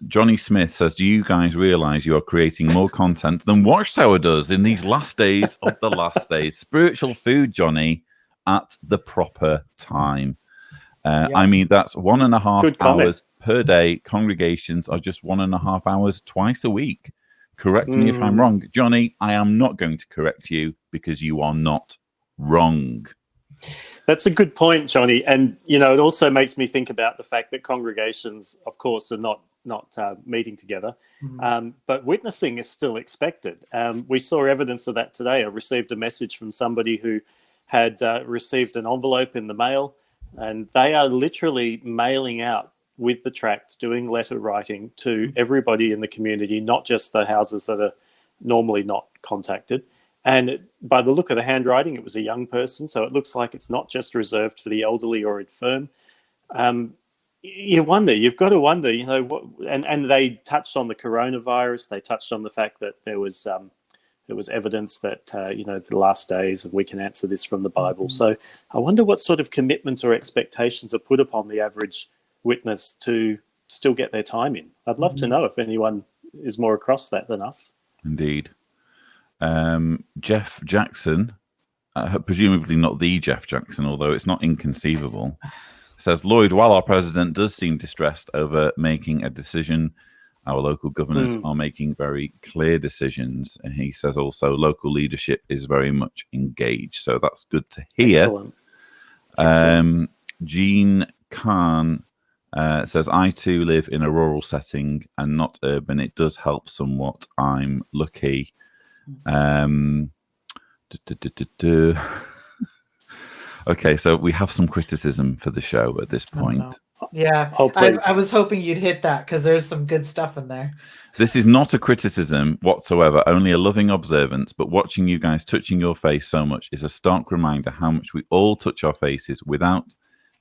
Johnny Smith says, do you guys realize you are creating more content than Watchtower does in these last days of the last days? Spiritual food, Johnny, at the proper time. I mean, that's 1.5 hours per day. Congregations are just 1.5 hours twice a week. Correct me if I'm wrong. Johnny, I am not going to correct you because you are not wrong. That's a good point, Johnny. And, you know, it also makes me think about the fact that congregations, of course, are not meeting together, but witnessing is still expected. We saw evidence of that today. I received a message from somebody who had received an envelope in the mail, and they are literally mailing out with the tracts, doing letter writing to everybody in the community, not just the houses that are normally not contacted. And by the look of the handwriting, it was a young person, so it looks like it's not just reserved for the elderly or infirm. You've got to wonder, you know, and they touched on the coronavirus. They touched on the fact that there was evidence that, the last days, and we can answer this from the Bible. So I wonder what sort of commitments or expectations are put upon the average witness to still get their time in. I'd love to know if anyone is more across that than us. Indeed. Jeff Jackson, presumably not the Jeff Jackson, although it's not inconceivable, says, Lloyd, while our president does seem distressed over making a decision, our local governors are making very clear decisions. And he says also local leadership is very much engaged. So that's good to hear. Excellent. Jean Khan says, I too live in a rural setting and not urban. It does help somewhat. I'm lucky. Okay, so we have some criticism for the show at this point. Yeah, I was hoping you'd hit that because there's some good stuff in there. This is not a criticism whatsoever, only a loving observance, but watching you guys touching your face so much is a stark reminder how much we all touch our faces without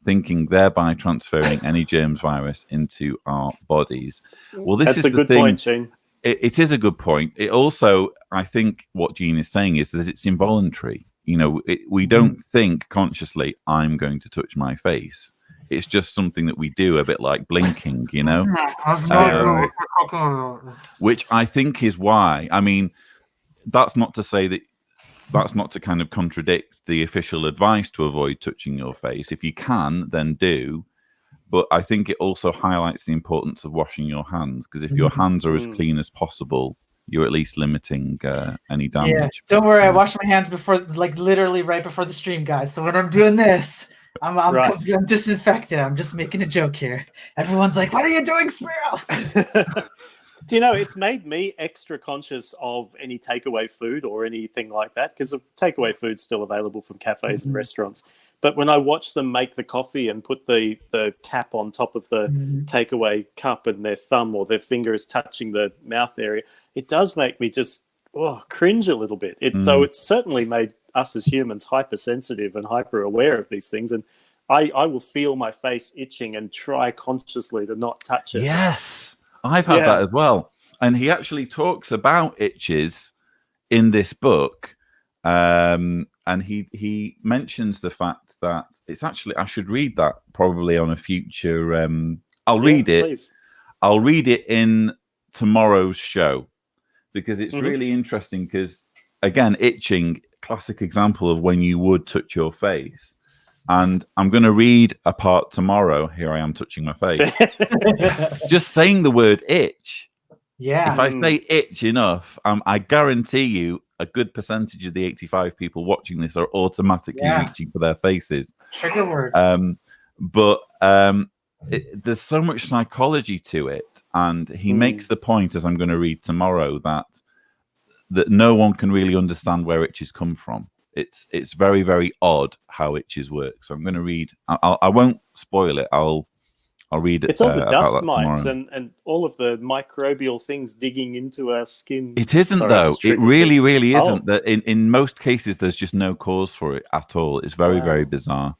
thinking, thereby transferring any germs virus into our bodies. Well, this is a good point, Shane. It is a good point. It also, I think what Jean is saying is that it's involuntary. You know, we don't think consciously, I'm going to touch my face. It's just something that we do, a bit like blinking, you know, which I think is why. I mean, that's not to say that that's not to kind of contradict the official advice to avoid touching your face. If you can, then do. But I think it also highlights the importance of washing your hands, because if your hands are as clean as possible, you're at least limiting any damage. Yeah, don't worry. I wash my hands before, like literally right before the stream, guys. So when I'm doing this, I'm disinfected. I'm just making a joke here. Everyone's like, "What are you doing, Spiro?" Do you know, it's made me extra conscious of any takeaway food or anything like that, because takeaway food's still available from cafes and restaurants. But when I watch them make the coffee and put the cap on top of the takeaway cup and their thumb or their finger is touching the mouth area, it does make me just cringe a little bit. So it's certainly made us as humans hypersensitive and hyper aware of these things. And I will feel my face itching and try consciously to not touch it. Yes. I've had that as well. And he actually talks about itches in this book. And he mentions the fact that it's actually, I should read that probably on a future. I'll read it. Please. I'll read it in tomorrow's show, because it's really interesting. Because again, itching, classic example of when you would touch your face. And I'm going to read a part tomorrow. Here I am touching my face. Just saying the word itch. Yeah. If I say itch enough, I guarantee you a good percentage of the 85 people watching this are automatically reaching for their faces. Trigger word. But there's so much psychology to it. And he makes the point, as I'm going to read tomorrow, that no one can really understand where itches come from. It's very, very odd how itches work. So I'm going to read. I won't spoil it. I'll read it. It's all the dust mites and all of the microbial things digging into our skin. It isn't, though. It really, really isn't. That in most cases, there's just no cause for it at all. It's very, very bizarre.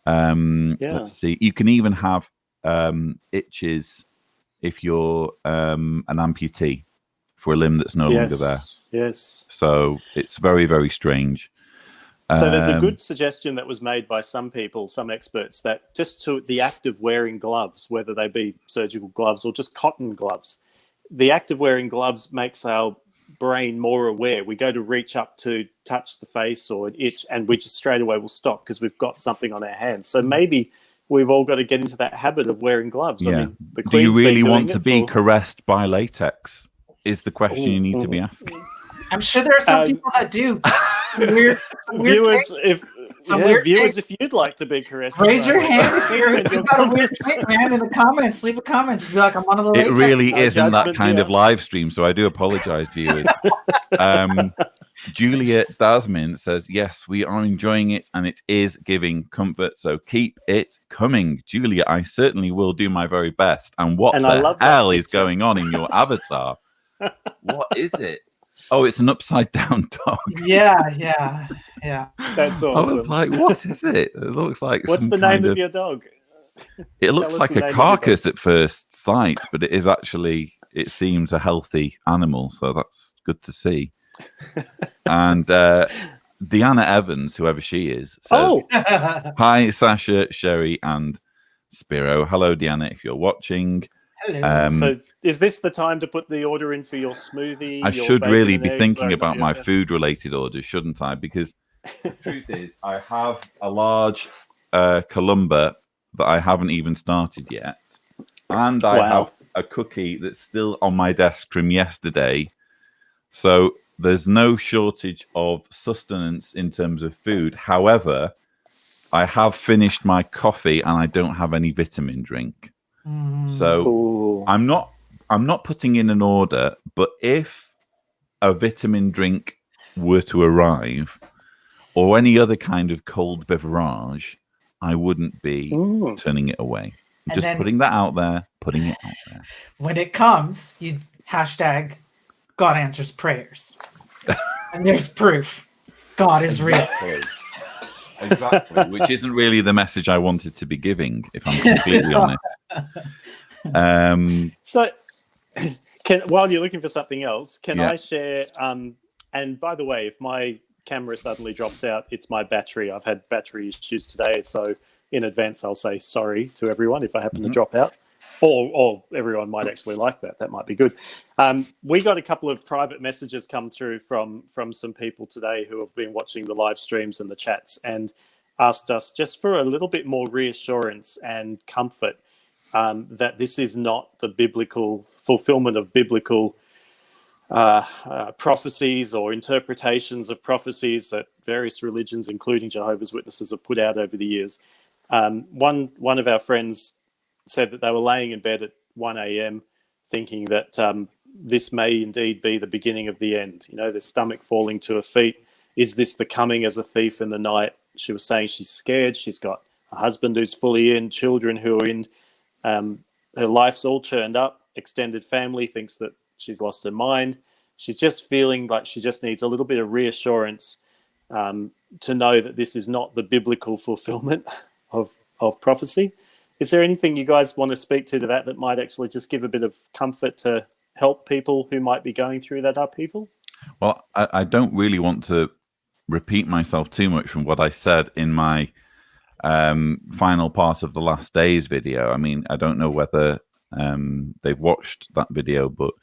Let's see. You can even have itches if you're an amputee for a limb that's no longer there. Yes. So it's very, very strange. So there's a good suggestion that was made by some people, some experts, that just to the act of wearing gloves, whether they be surgical gloves or just cotton gloves, the act of wearing gloves makes our brain more aware. We go to reach up to touch the face or an itch, and we just straight away will stop because we've got something on our hands. So maybe we've all got to get into that habit of wearing gloves. Yeah. I mean, the Do you Queen's really been want doing to it be for... caressed by latex? Is the question you need to be asking. I'm sure there are some people that do. Viewers, if you'd like to be caressed, raise your hand if you've got a weird thing, man. In the comments, leave a comment. Just be like, I'm one of the latex. It really isn't that kind of live stream, so I do apologize, viewers. Julia Dasmin says, yes, we are enjoying it, and it is giving comfort, so keep it coming. Julia, I certainly will do my very best. And what the hell is going on in your avatar? What is it? Oh, it's an upside down dog. Yeah. That's awesome. I was like, what is it? It looks like what's the name of your dog? It looks like a carcass at first sight, but it is actually, it seems a healthy animal, so that's good to see. And Deanna Evans, whoever she is, says, hi, Sasha, Sherry, and Spiro. Hello, Deanna, if you're watching. Hello. So is this the time to put the order in for your smoothie? I should really be thinking about my food-related orders, shouldn't I? Because the truth is, I have a large Columba that I haven't even started yet. And I have a cookie that's still on my desk from yesterday. So there's no shortage of sustenance in terms of food. However, I have finished my coffee and I don't have any vitamin drink. So I'm not putting in an order, but if a vitamin drink were to arrive or any other kind of cold beverage, I wouldn't be turning it away. I'm just putting that out there, putting it out there. When it comes, you hashtag God answers prayers. And there's proof. God is real. Exactly, which isn't really the message I wanted to be giving, if I'm completely honest. So, while you're looking for something else, can I share? And by the way, if my camera suddenly drops out, it's my battery. I've had battery issues today, so in advance, I'll say sorry to everyone if I happen to drop out. Or everyone might actually like that. That might be good. We got a couple of private messages come through from some people today who have been watching the live streams and the chats and asked us just for a little bit more reassurance and comfort that this is not the biblical fulfillment of biblical prophecies or interpretations of prophecies that various religions, including Jehovah's Witnesses, have put out over the years. One of our friends said that they were laying in bed at 1 a.m. thinking that this may indeed be the beginning of the end. You know, their stomach falling to her feet. Is this the coming as a thief in the night? She was saying she's scared. She's got a husband who's fully in, children who are in. Her life's all churned up. Extended family thinks that she's lost her mind. She's just feeling like she just needs a little bit of reassurance to know that this is not the biblical fulfillment of prophecy. Is there anything you guys want to speak to that might actually just give a bit of comfort to help people who might be going through that upheaval? Well, I don't really want to repeat myself too much from what I said in my final part of the last days video. I mean, I don't know whether they've watched that video, but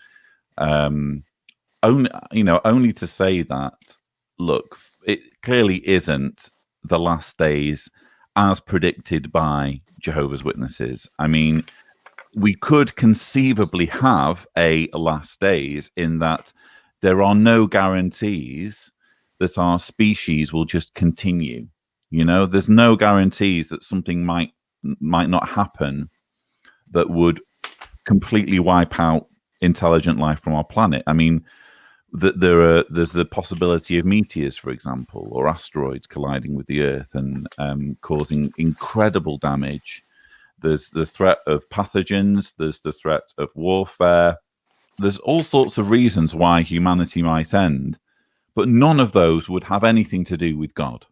only to say that, look, it clearly isn't the last days as predicted by Jehovah's Witnesses. I mean, we could conceivably have a last days in that there are no guarantees that our species will just continue. You know, there's no guarantees that something might not happen that would completely wipe out intelligent life from our planet. I mean, there's the possibility of meteors, for example, or asteroids colliding with the Earth and causing incredible damage. There's the threat of pathogens. There's the threat of warfare. There's all sorts of reasons why humanity might end, but none of those would have anything to do with God,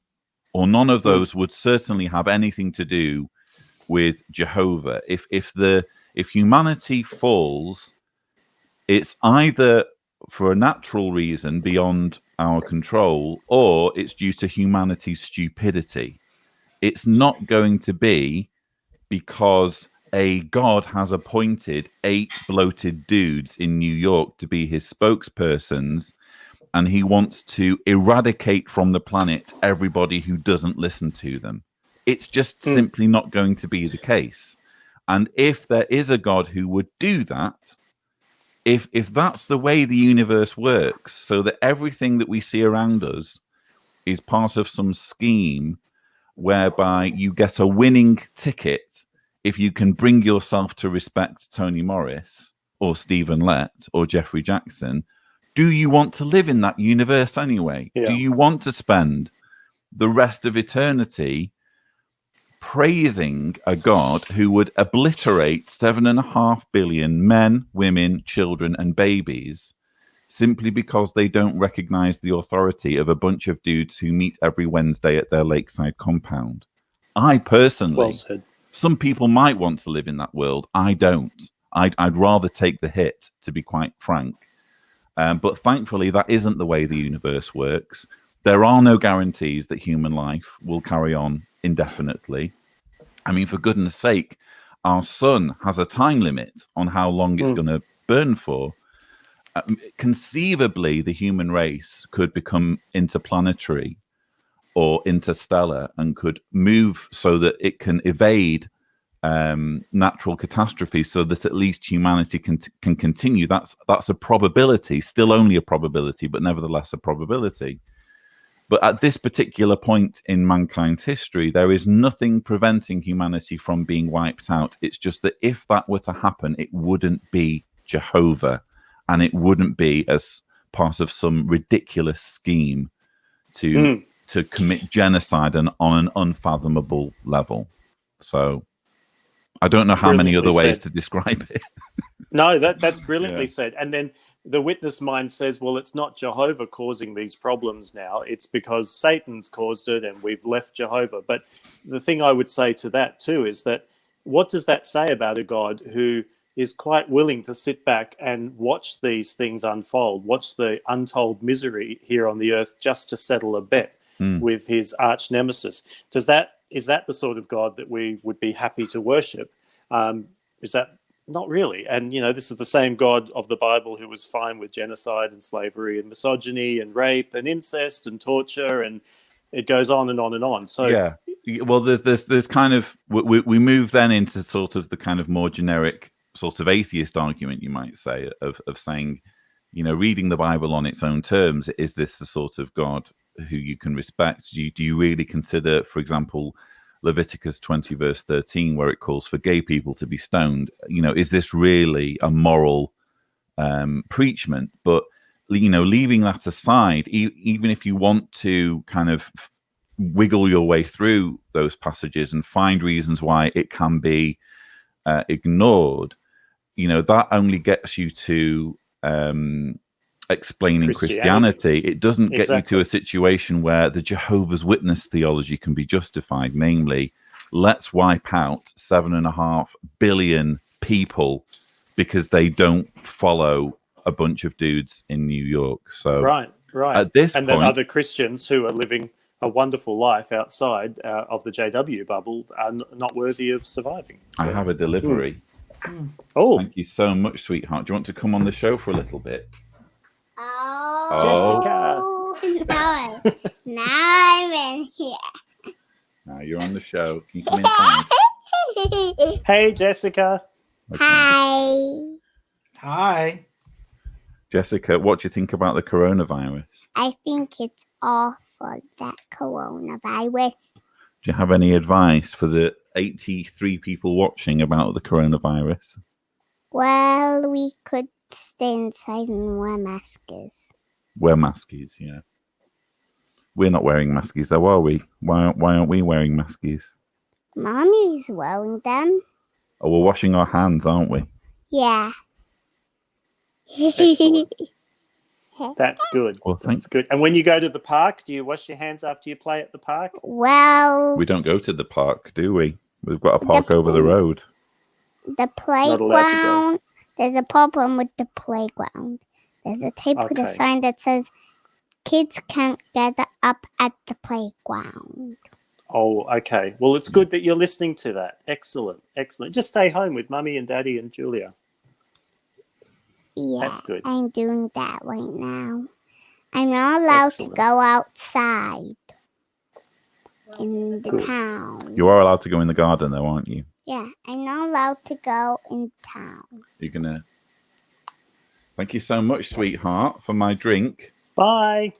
or none of those would certainly have anything to do with Jehovah. If humanity falls, it's either for a natural reason beyond our control, or it's due to humanity's stupidity. It's not going to be because a god has appointed 8 bloated dudes in New York to be his spokespersons, and he wants to eradicate from the planet everybody who doesn't listen to them. It's just simply not going to be the case. And if there is a God who would do that, if that's the way the universe works, so that everything that we see around us is part of some scheme whereby you get a winning ticket if you can bring yourself to respect Tony Morris or Stephen Lett or Jeffrey Jackson, do you want to live in that universe anyway? Yeah. Do you want to spend the rest of eternity praising a God who would obliterate 7.5 billion men, women, children, and babies simply because they don't recognize the authority of a bunch of dudes who meet every Wednesday at their lakeside compound? I personally, Well said. Some people might want to live in that world. I don't. I'd rather take the hit, to be quite frank. But thankfully, that isn't the way the universe works. There are no guarantees that human life will carry on indefinitely. I mean, for goodness sake, our sun has a time limit on how long it's going to burn for. Conceivably, the human race could become interplanetary or interstellar and could move so that it can evade natural catastrophes, so that at least humanity can continue. That's a probability, still only a probability, but nevertheless a probability. But at this particular point in mankind's history, there is nothing preventing humanity from being wiped out. It's just that if that were to happen, it wouldn't be Jehovah, and it wouldn't be as part of some ridiculous scheme to commit genocide on an unfathomable level. So I don't know how many other ways to describe it. No, that's brilliantly said. And then the witness mind says, well, it's not Jehovah causing these problems now. It's because Satan's caused it and we've left Jehovah. But the thing I would say to that too is that what does that say about a God who is quite willing to sit back and watch these things unfold, watch the untold misery here on the earth just to settle a bet with his arch nemesis? Is that the sort of God that we would be happy to worship? Is that Not really. And, this is the same God of the Bible who was fine with genocide and slavery and misogyny and rape and incest and torture, and it goes on and on and on. So yeah, well, there's kind of we move then into sort of the kind of more generic sort of atheist argument, you might say, of saying, reading the Bible on its own terms, is this the sort of God who you can respect? Do you really consider, for example, Leviticus 20 verse 13, where it calls for gay people to be stoned? Is this really a moral preachment? But leaving that aside, even if you want to kind of wiggle your way through those passages and find reasons why it can be ignored, that only gets you to explaining Christianity. It doesn't get you to a situation where the Jehovah's Witness theology can be justified, namely, let's wipe out 7.5 billion people because they don't follow a bunch of dudes in New York. So right. At this point, then other Christians who are living a wonderful life outside of the JW bubble are not worthy of surviving. So. I have a delivery. Oh, thank you so much, sweetheart. Do you want to come on the show for a little bit? Jessica. Now I'm in here. Now you're on the show. Can you come inside? Hey, Jessica. Okay. Hi. Jessica, what do you think about the coronavirus? I think it's awful, that coronavirus. Do you have any advice for the 83 people watching about the coronavirus? Well, we could stay inside and wear masks. Wear masks, yeah. We're not wearing masks, though, are we? Why aren't we wearing masks? Mommy's wearing them. Oh, we're washing our hands, aren't we? Yeah. Excellent. That's good. Well, That's good. And when you go to the park, do you wash your hands after you play at the park? Well, we don't go to the park, do we? We've got a park over the road. The playground. There's a problem with the playground. There's a tape with a sign that says kids can't gather up at the playground. Oh, okay. Well, it's good that you're listening to that. Excellent. Excellent. Just stay home with Mummy and Daddy and Julia. Yeah, that's good. I'm doing that right now. I'm not allowed to go outside in the town. You are allowed to go in the garden, though, aren't you? Yeah, I'm not allowed to go in town. You're gonna. Thank you so much, sweetheart, for my drink. Bye.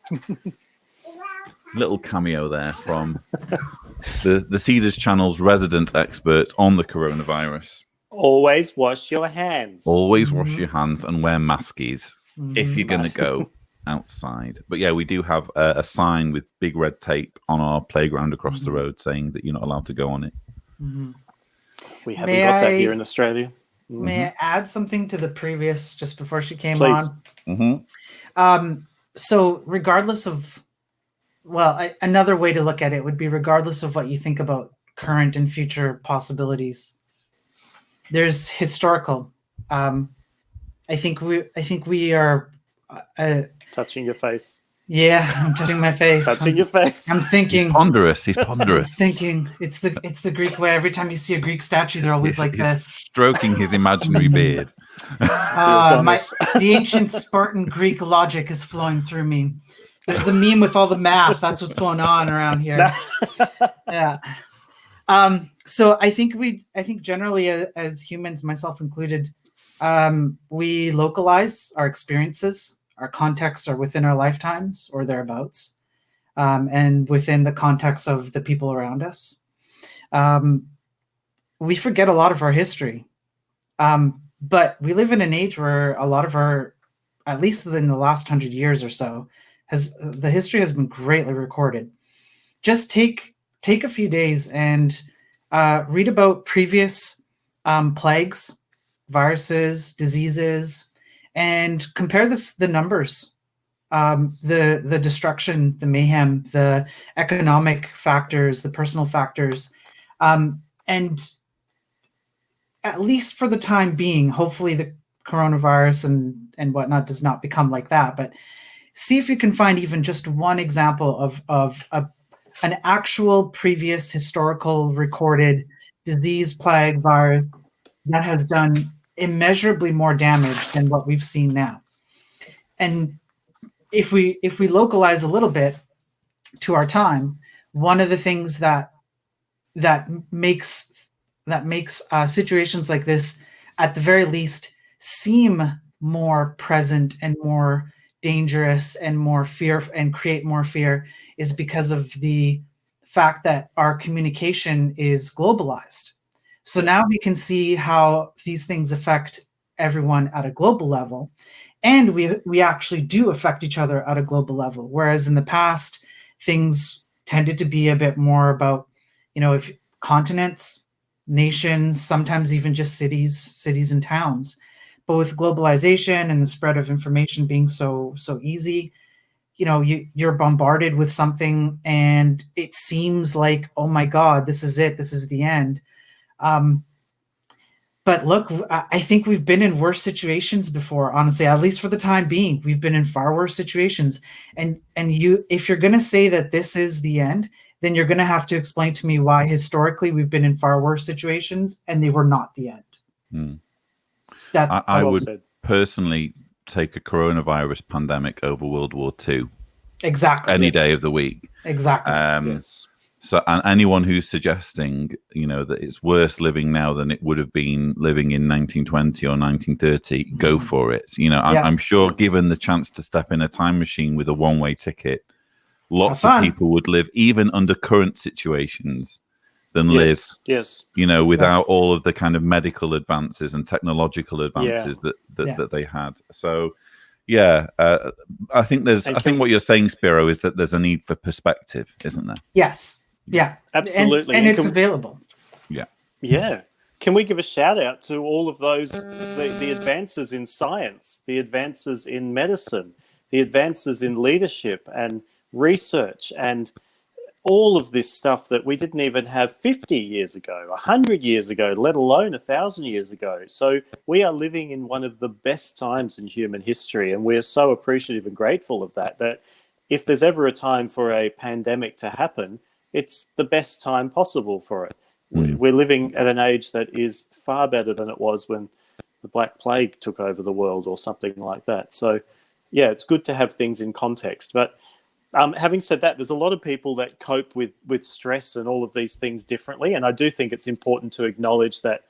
Little cameo there from the Cedars Channel's resident expert on the coronavirus. Always wash your hands. Always wash your hands and wear masks if you're going to go outside. But yeah, we do have a sign with big red tape on our playground across the road saying that you're not allowed to go on it. We haven't got that here in Australia. May I add something to the previous, just before she came Please. on? So regardless of, another way to look at it would be regardless of what you think about current and future possibilities. There's historical. I think we are touching your face. Yeah, I'm touching my face. Touching your face. I'm thinking. He's ponderous. He's ponderous. I'm thinking it's the Greek way. Every time you see a Greek statue, they're always like this, stroking his imaginary beard. The ancient Spartan Greek logic is flowing through me. There's the meme with all the math. That's what's going on around here. Yeah. So I think generally as humans, myself included, we localize our experiences. Our contexts are within our lifetimes or thereabouts, and within the context of the people around us. We forget a lot of our history, but we live in an age where a lot of our, at least in the last 100 years or so, the history has been greatly recorded. Just take a few days and read about previous plagues, viruses, diseases, and compare the numbers, the destruction, the mayhem, the economic factors, the personal factors, and at least for the time being, hopefully the coronavirus and whatnot does not become like that. But see if you can find even just one example of an actual previous historical recorded disease, plague, virus that has done immeasurably more damage than what we've seen now. And if we localize a little bit to our time, one of the things that makes situations like this, at the very least, seem more present and more dangerous and more fear and create more fear is because of the fact that our communication is globalized. So now we can see how these things affect everyone at a global level, and we actually do affect each other at a global level. Whereas in the past, things tended to be a bit more about, if continents, nations, sometimes even just cities and towns. But with globalization and the spread of information being so easy, you're bombarded with something and it seems like, oh my God, this is it. This is the end. But look, I think we've been in worse situations before, honestly, at least for the time being. We've been in far worse situations. And if you're going to say that this is the end, then you're going to have to explain to me why historically we've been in far worse situations and they were not the end. I would personally take a coronavirus pandemic over World War II. Exactly. Any day of the week. Exactly. Yes. So, and anyone who's suggesting, that it's worse living now than it would have been living in 1920 or 1930, go for it. I'm sure, given the chance to step in a time machine with a one-way ticket, lots of people would live even under current situations than live, without all of the kind of medical advances and technological advances that they had. So, I think what you're saying, Spiro, is that there's a need for perspective, isn't there? Yes. Yeah, absolutely. And it's available. Yeah. Can we give a shout out to all of those, the advances in science, the advances in medicine, the advances in leadership and research, and all of this stuff that we didn't even have 50 years ago, 100 years ago, let alone 1,000 years ago. So we are living in one of the best times in human history, and we're so appreciative and grateful of that if there's ever a time for a pandemic to happen, it's the best time possible for it. We're living at an age that is far better than it was when the Black Plague took over the world or something like that. So, it's good to have things in context. But having said that, there's a lot of people that cope with stress and all of these things differently. And I do think it's important to acknowledge that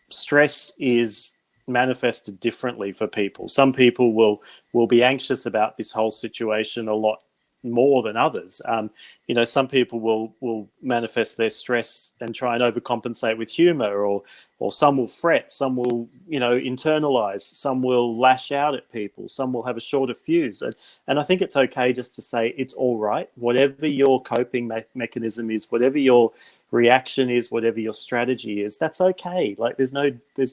stress is manifested differently for people. Some people will be anxious about this whole situation a lot more than others. Some people will manifest their stress and try and overcompensate with humor, or some will fret, some will internalize, some will lash out at people, some will have a shorter fuse. And I think it's okay just to say it's all right. Whatever your coping mechanism is, whatever your reaction is, whatever your strategy is, that's okay. Like there's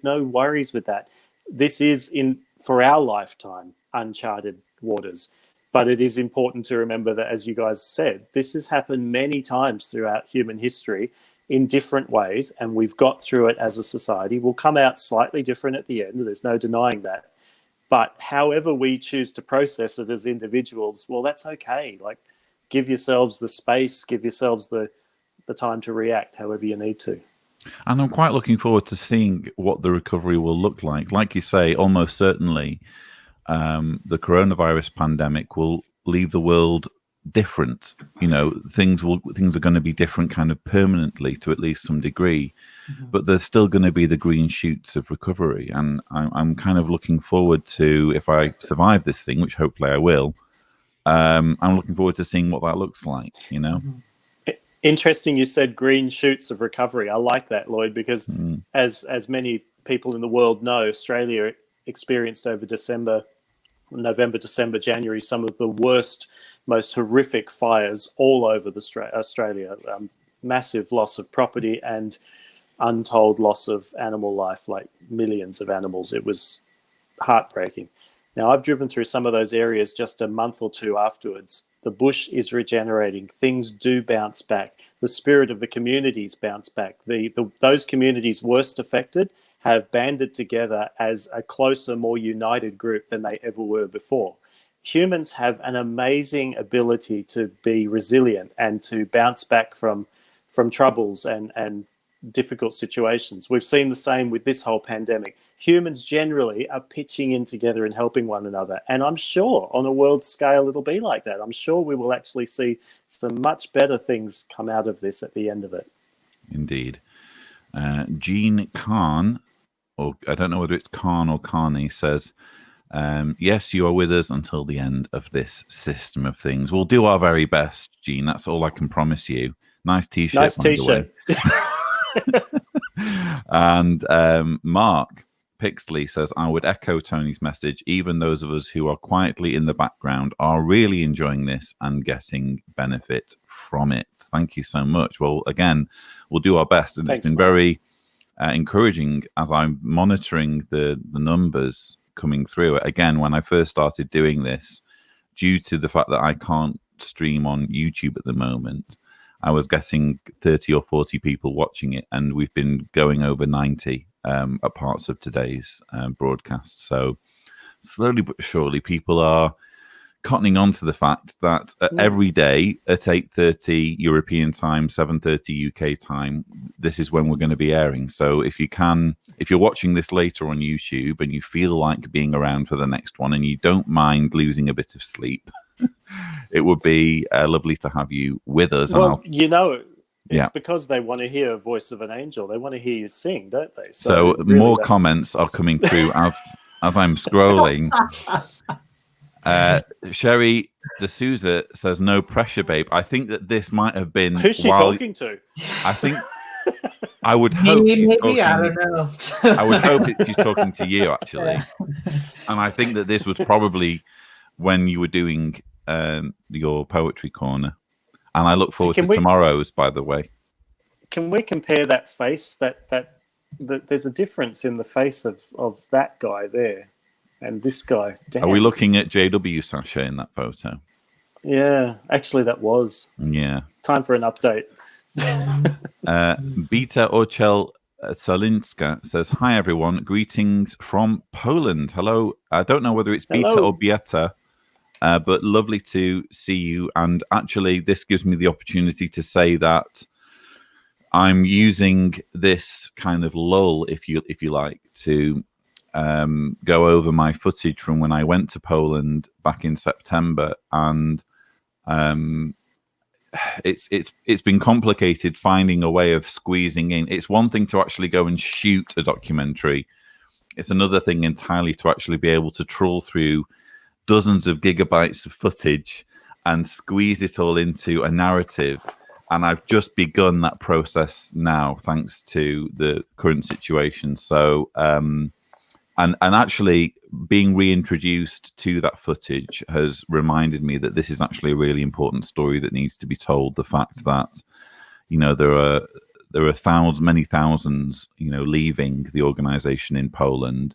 no worries with that. This is for our lifetime uncharted waters. But it is important to remember that, as you guys said, this has happened many times throughout human history in different ways, and we've got through it as a society. We'll come out slightly different at the end. There's no denying that. But however we choose to process it as individuals, well, that's okay. Like, give yourselves the space, give yourselves the time to react however you need to. And I'm quite looking forward to seeing what the recovery will look like. Like you say, almost certainly, the coronavirus pandemic will leave the world different. Things are going to be different kind of permanently to at least some degree, but there's still going to be the green shoots of recovery. And I'm kind of looking forward to, if I survive this thing, which hopefully I will, I'm looking forward to seeing what that looks like, Interesting you said green shoots of recovery. I like that, Lloyd, because as many people in the world know, Australia experienced over November, December, January, some of the worst, most horrific fires all over Australia. Massive loss of property and untold loss of animal life, like millions of animals. It was heartbreaking. Now, I've driven through some of those areas just a month or two afterwards. The bush is regenerating. Things do bounce back. The spirit of the communities bounce back. Those communities worst affected have banded together as a closer, more united group than they ever were before. Humans have an amazing ability to be resilient and to bounce back from troubles and difficult situations. We've seen the same with this whole pandemic. Humans generally are pitching in together and helping one another. And I'm sure on a world scale it'll be like that. I'm sure we will actually see some much better things come out of this at the end of it. Indeed. Jean Khan, or I don't know whether it's Khan or Carney, says, yes, you are with us until the end of this system of things. We'll do our very best, Jean. That's all I can promise you. Nice T-shirt. Nice T-shirt. And Mark Pixley says, I would echo Tony's message. Even those of us who are quietly in the background are really enjoying this and getting benefit from it. Thank you so much. Well, again, we'll do our best. And Thanks, it's been very encouraging as I'm monitoring the numbers coming through. Again, when I first started doing this, due to the fact that I can't stream on YouTube at the moment, I was getting 30 or 40 people watching it, and we've been going over 90 at parts of today's broadcast. So slowly but surely, people are cottoning on to the fact that every day at 8:30 European time, 7:30 UK time, this is when we're going to be airing. So if you're watching this later on YouTube and you feel like being around for the next one and you don't mind losing a bit of sleep, it would be lovely to have you with us. Well, it's because they want to hear a voice of an angel. They want to hear you sing, don't they? So really, more comments are coming through as I'm scrolling. Sherry D'Souza says, no pressure, babe. I think that this might have been... Who's she talking to? I think... I would hope she's talking... I don't know. I would hope she's talking to you, actually. And I think that this was probably when you were doing your poetry corner. And I look forward to tomorrow's, by the way. Can we compare that face? That there's a difference in the face of that guy there and this guy. Damn. Are we looking at JW Sasha in that photo? Yeah, actually that was. Yeah. Time for an update. Beta Orchel Salinska says, hi everyone, greetings from Poland. Hello. I don't know whether it's Beta or Bieta, but lovely to see you. And actually, this gives me the opportunity to say that I'm using this kind of lull, if you like, to go over my footage from when I went to Poland back in September, and it's been complicated finding a way of squeezing in. It's one thing to actually go and shoot a documentary. It's another thing entirely to actually be able to trawl through dozens of gigabytes of footage and squeeze it all into a narrative. And I've just begun that process now, thanks to the current situation. So, and actually being reintroduced to that footage has reminded me that this is actually a really important story that needs to be told. The fact that, there are many thousands, leaving the organization in Poland.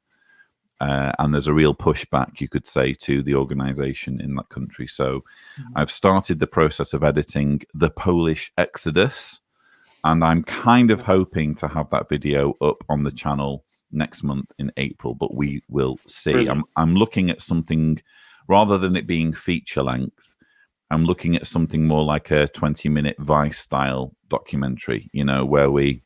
And there's a real pushback, you could say, to the organization in that country. So I've started the process of editing The Polish Exodus, and I'm kind of hoping to have that video up on the channel next month in April, but we will see. I'm looking at something, rather than it being feature length, I'm looking at something more like a 20-minute Vice-style documentary, where we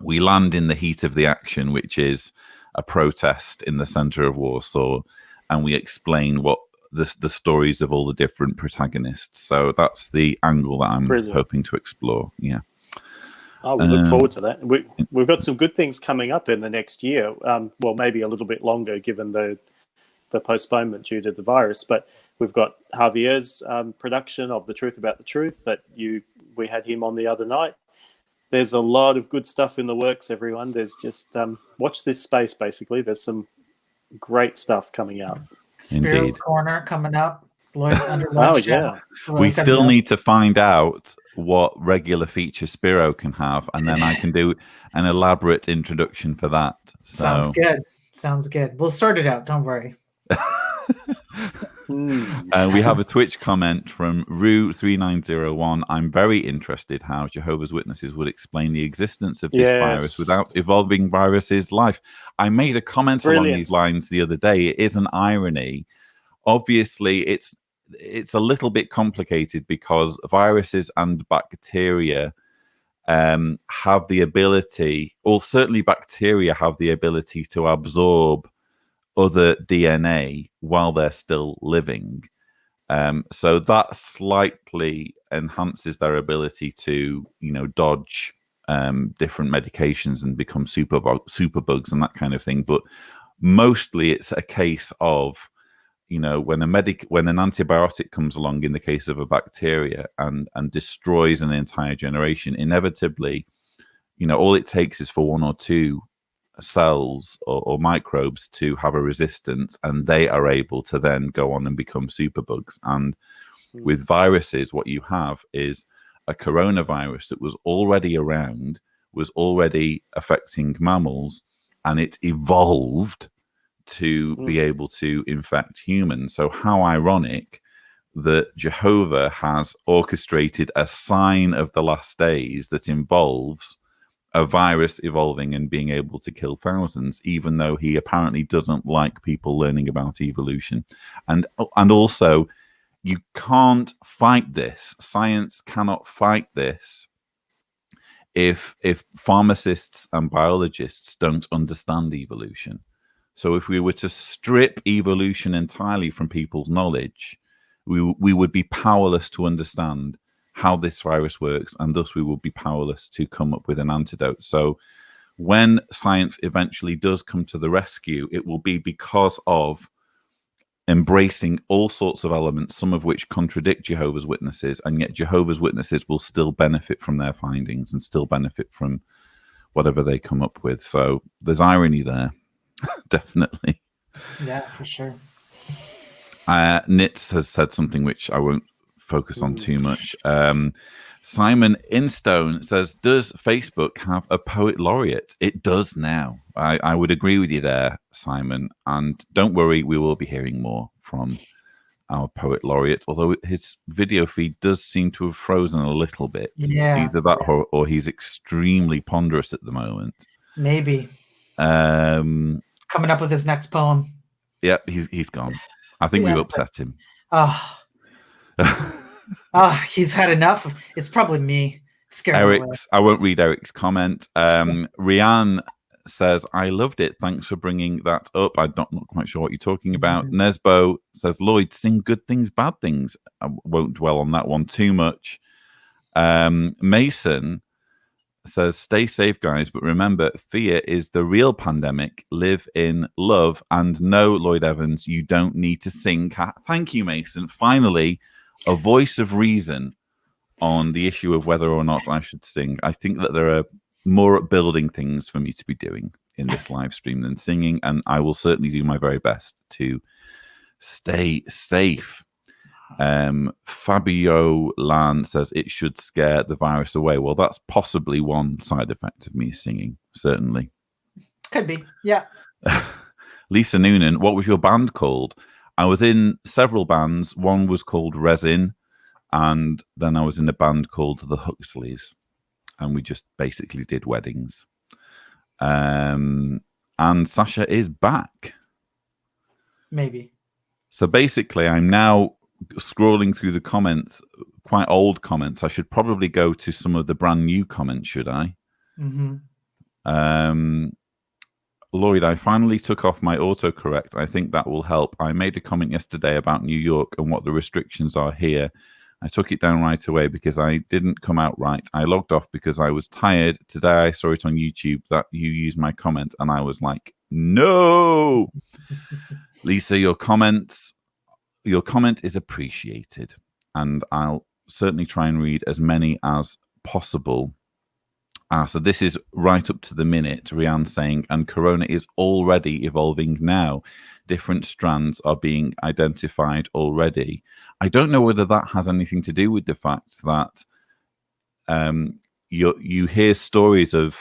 land in the heat of the action, which is a protest in the center of Warsaw, and we explain what the stories of all the different protagonists. So that's the angle that I'm hoping to explore. Yeah. Oh, we look forward to that. We've got some good things coming up in the next year. Well, maybe a little bit longer given the postponement due to the virus. But we've got Javier's production of The Truth About the Truth that we had him on the other night. There's a lot of good stuff in the works, everyone. There's just watch this space, basically. There's some great stuff coming out. Spiro's Corner coming up. Oh, yeah. We still need to find out what regular feature Spiro can have, and then I can do an elaborate introduction for that. So. Sounds good. We'll sort it out. Don't worry. We have a Twitch comment from Rue3901. I'm very interested how Jehovah's Witnesses would explain the existence of this virus without evolving viruses' life. I made a comment along these lines the other day. It is an irony. Obviously, it's a little bit complicated because viruses and bacteria have the ability, or certainly bacteria have the ability to absorb other DNA while they're still living. So that slightly enhances their ability to, dodge different medications and become superbugs and that kind of thing. But mostly it's a case of, when an antibiotic comes along in the case of a bacteria and destroys an entire generation, inevitably, all it takes is for one or two cells or microbes to have a resistance, and they are able to then go on and become superbugs. And with viruses, what you have is a coronavirus that was already around, was already affecting mammals, and it evolved to be able to infect humans. So how ironic that Jehovah has orchestrated a sign of the last days that involves a virus evolving and being able to kill thousands, even though he apparently doesn't like people learning about evolution. And also, you can't fight this. Science cannot fight this if pharmacists and biologists don't understand evolution. So if we were to strip evolution entirely from people's knowledge, we would be powerless to understand how this virus works, and thus we will be powerless to come up with an antidote. So when science eventually does come to the rescue, it will be because of embracing all sorts of elements, some of which contradict Jehovah's Witnesses, and yet Jehovah's Witnesses will still benefit from their findings and still benefit from whatever they come up with. So there's irony there. Definitely. Yeah, for sure. Nitz has said something which I won't focus on too much. Simon Instone says, does Facebook have a poet laureate? It does now. I would agree with you there, Simon. And don't worry, we will be hearing more from our poet laureate, although his video feed does seem to have frozen a little bit. Yeah. Either that or he's extremely ponderous at the moment. Maybe. Coming up with his next poem. Yep, he's gone. I think we've upset him. Oh. He's had enough. It's probably me. I won't read Eric's comment. Rianne says, I loved it. Thanks for bringing that up. I'm not quite sure what you're talking about. Nesbo says, Lloyd, sing good things, bad things. I won't dwell on that one too much. Mason says, stay safe, guys, but remember, fear is the real pandemic. Live in love. And no, Lloyd Evans, you don't need to sing. Thank you, Mason. Finally, a voice of reason on the issue of whether or not I should sing. I think that there are more building things for me to be doing in this live stream than singing, and I will certainly do my very best to stay safe. Fabio Lan says it should scare the virus away. Well, that's possibly one side effect of me singing, certainly. Could be, yeah. Lisa Noonan, what was your band called? I was in several bands. One was called Resin, and then I was in a band called the Huxleys, and we just basically did weddings. And Sasha is back. Maybe. So basically, I'm now scrolling through the comments, quite old comments. I should probably go to some of the brand new comments, should I? Mm-hmm. Lloyd, I finally took off my autocorrect. I think that will help. I made a comment yesterday about New York and what the restrictions are here. I took it down right away because I didn't come out right. I logged off because I was tired. Today I saw it on YouTube that you used my comment, and I was like, no. Lisa, your comment is appreciated, and I'll certainly try and read as many as possible. So this is right up to the minute, Rianne saying, and Corona is already evolving now. Different strands are being identified already. I don't know whether that has anything to do with the fact that you hear stories of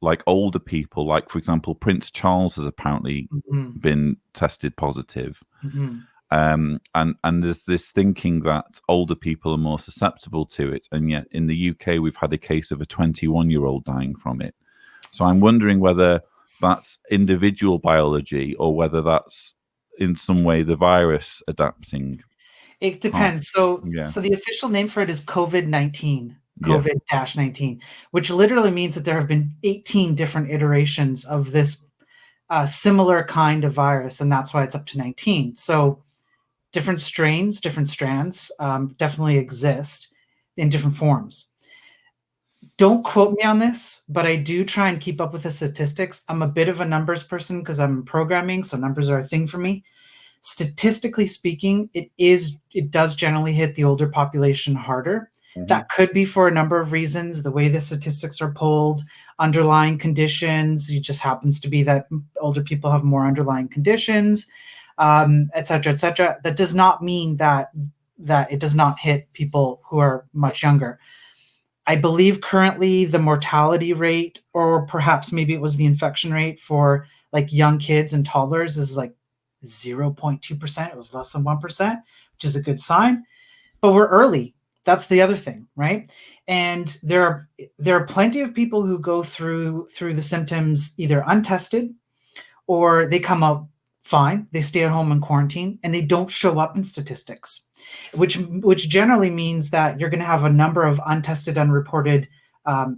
like older people, like, for example, Prince Charles has apparently been tested positive. And there's this thinking that older people are more susceptible to it, and yet in the UK we've had a case of a 21-year-old dying from it. So I'm wondering whether that's individual biology or whether that's in some way the virus adapting. It depends. So the official name for it is COVID-19. COVID-19, which literally means that there have been 18 different iterations of this similar kind of virus, and that's why it's up to 19. So different strains, different strands definitely exist in different forms. Don't quote me on this, but I do try and keep up with the statistics. I'm a bit of a numbers person because I'm programming, so numbers are a thing for me. Statistically speaking, it does generally hit the older population harder. Mm-hmm. That could be for a number of reasons, the way the statistics are pulled, underlying conditions. It just happens to be that older people have more underlying conditions, et cetera, et cetera. That does not mean that it does not hit people who are much younger. I believe currently the mortality rate, or perhaps maybe it was the infection rate for like young kids and toddlers, is like 0.2%. It was less than 1%, which is a good sign. But we're early. That's the other thing, right? And there are plenty of people who go through the symptoms either untested, or they come out fine. They stay at home in quarantine and they don't show up in statistics, which generally means that you're going to have a number of untested, unreported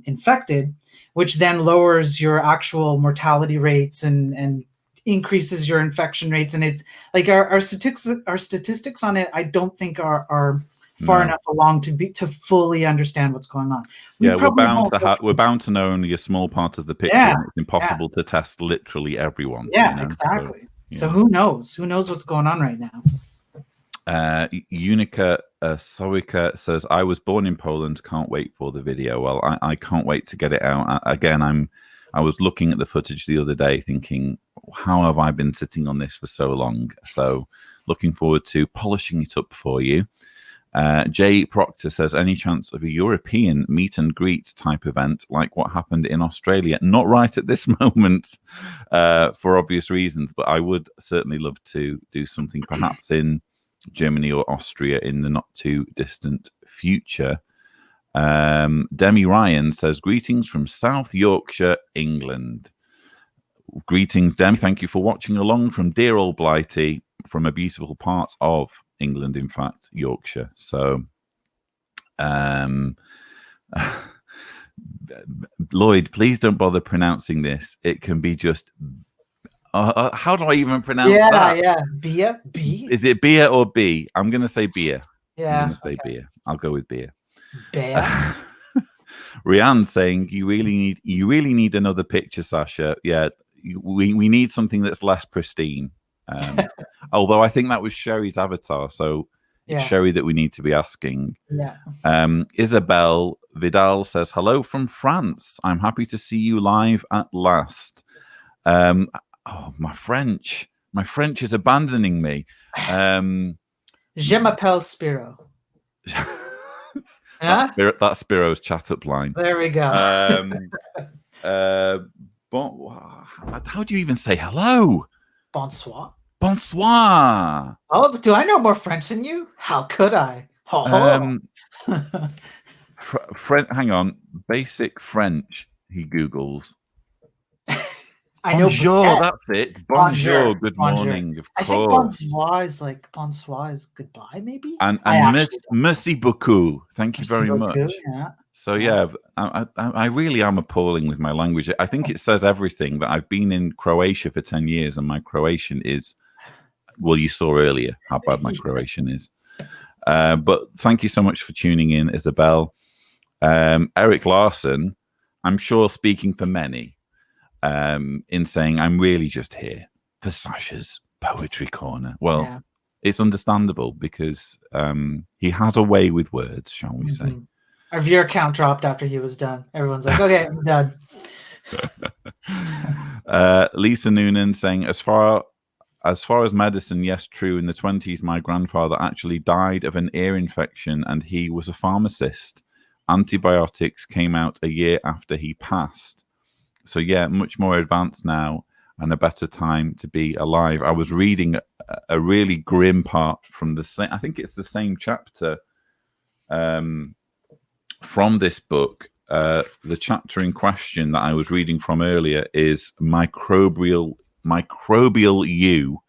infected, which then lowers your actual mortality rates and increases your infection rates. And it's like our statistics on it, I don't think are far enough along to fully understand what's going on. We're bound to know only a small part of the picture. Yeah, and it's impossible to test literally everyone. Yeah, exactly. So who knows? Who knows what's going on right now? Unica Sawika says, I was born in Poland, can't wait for the video. Well, I can't wait to get it out. Again, I was looking at the footage the other day thinking, how have I been sitting on this for so long? So looking forward to polishing it up for you. Jay Proctor says, any chance of a European meet and greet type event like what happened in Australia? Not right at this moment, for obvious reasons, but I would certainly love to do something perhaps in Germany or Austria in the not too distant future. Demi Ryan says, greetings from South Yorkshire, England. Greetings, Demi. Thank you for watching along from dear old Blighty, from a beautiful part of England, in fact, Yorkshire. So, Lloyd, please don't bother pronouncing this. It can be just. How do I even pronounce that? Yeah, beer, B. Is it beer or B? I'm going to say beer. Yeah, I'm going to say beer. I'll go with beer. Beer. Rianne saying you really need another picture, Sasha. Yeah, we need something that's less pristine. Although I think that was Sherry's avatar, so it's Sherry that we need to be asking. Yeah. Isabel Vidal says, hello from France. I'm happy to see you live at last. My French is abandoning me. Je m'appelle Spiro. That's Spiro's chat up line. There we go. How do you even say hello? Bonsoir. Bonsoir. Oh, do I know more French than you? How could I? Hang on. Basic French, he Googles. I know. Bonjour, that's it. Bonjour, good morning, of course. I think bonsoir is goodbye, maybe? And merci beaucoup. Thank you very much. Yeah. So, I really am appalling with my language. I think it says everything that I've been in Croatia for 10 years, and my Croatian is, well, you saw earlier how bad my Croatian is. But thank you so much for tuning in, Isabel. Eric Larson, I'm sure speaking for many, in saying I'm really just here for Sasha's Poetry Corner. Well, it's understandable because he has a way with words, shall we say. Our viewer count dropped after he was done. Everyone's like, okay, I'm done. Lisa Noonan saying, as far as medicine, yes, true. In the 1920s, my grandfather actually died of an ear infection and he was a pharmacist. Antibiotics came out a year after he passed. So, much more advanced now and a better time to be alive. I was reading a really grim part from I think it's the same chapter from this book. The chapter in question that I was reading from earlier is Microbial You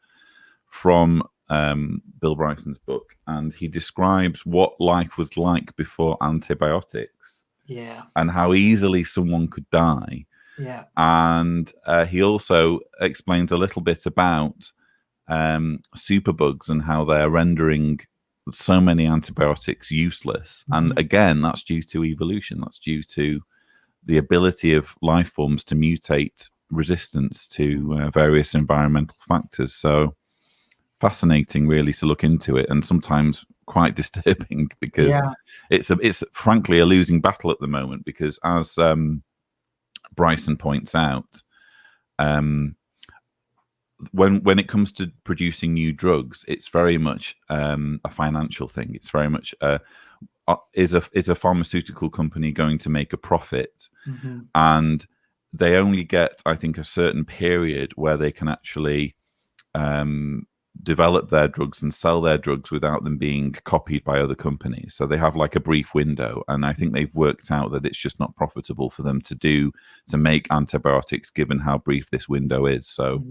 from Bill Bryson's book. And he describes what life was like before antibiotics. Yeah. And how easily someone could die. Yeah. And he also explains a little bit about superbugs and how they're rendering so many antibiotics useless. Mm-hmm. And again, that's due to evolution. That's due to the ability of life forms to mutate resistance to various environmental factors. So fascinating, really, to look into it, and sometimes quite disturbing, because it's frankly a losing battle at the moment. Because as Bryson points out, when it comes to producing new drugs, it's very much a financial thing. It's very much is a pharmaceutical company going to make a profit? Mm-hmm. And they only get, I think, a certain period where they can actually develop their drugs and sell their drugs without them being copied by other companies. So they have like a brief window, and I think they've worked out that it's just not profitable for them to make antibiotics, given how brief this window is. So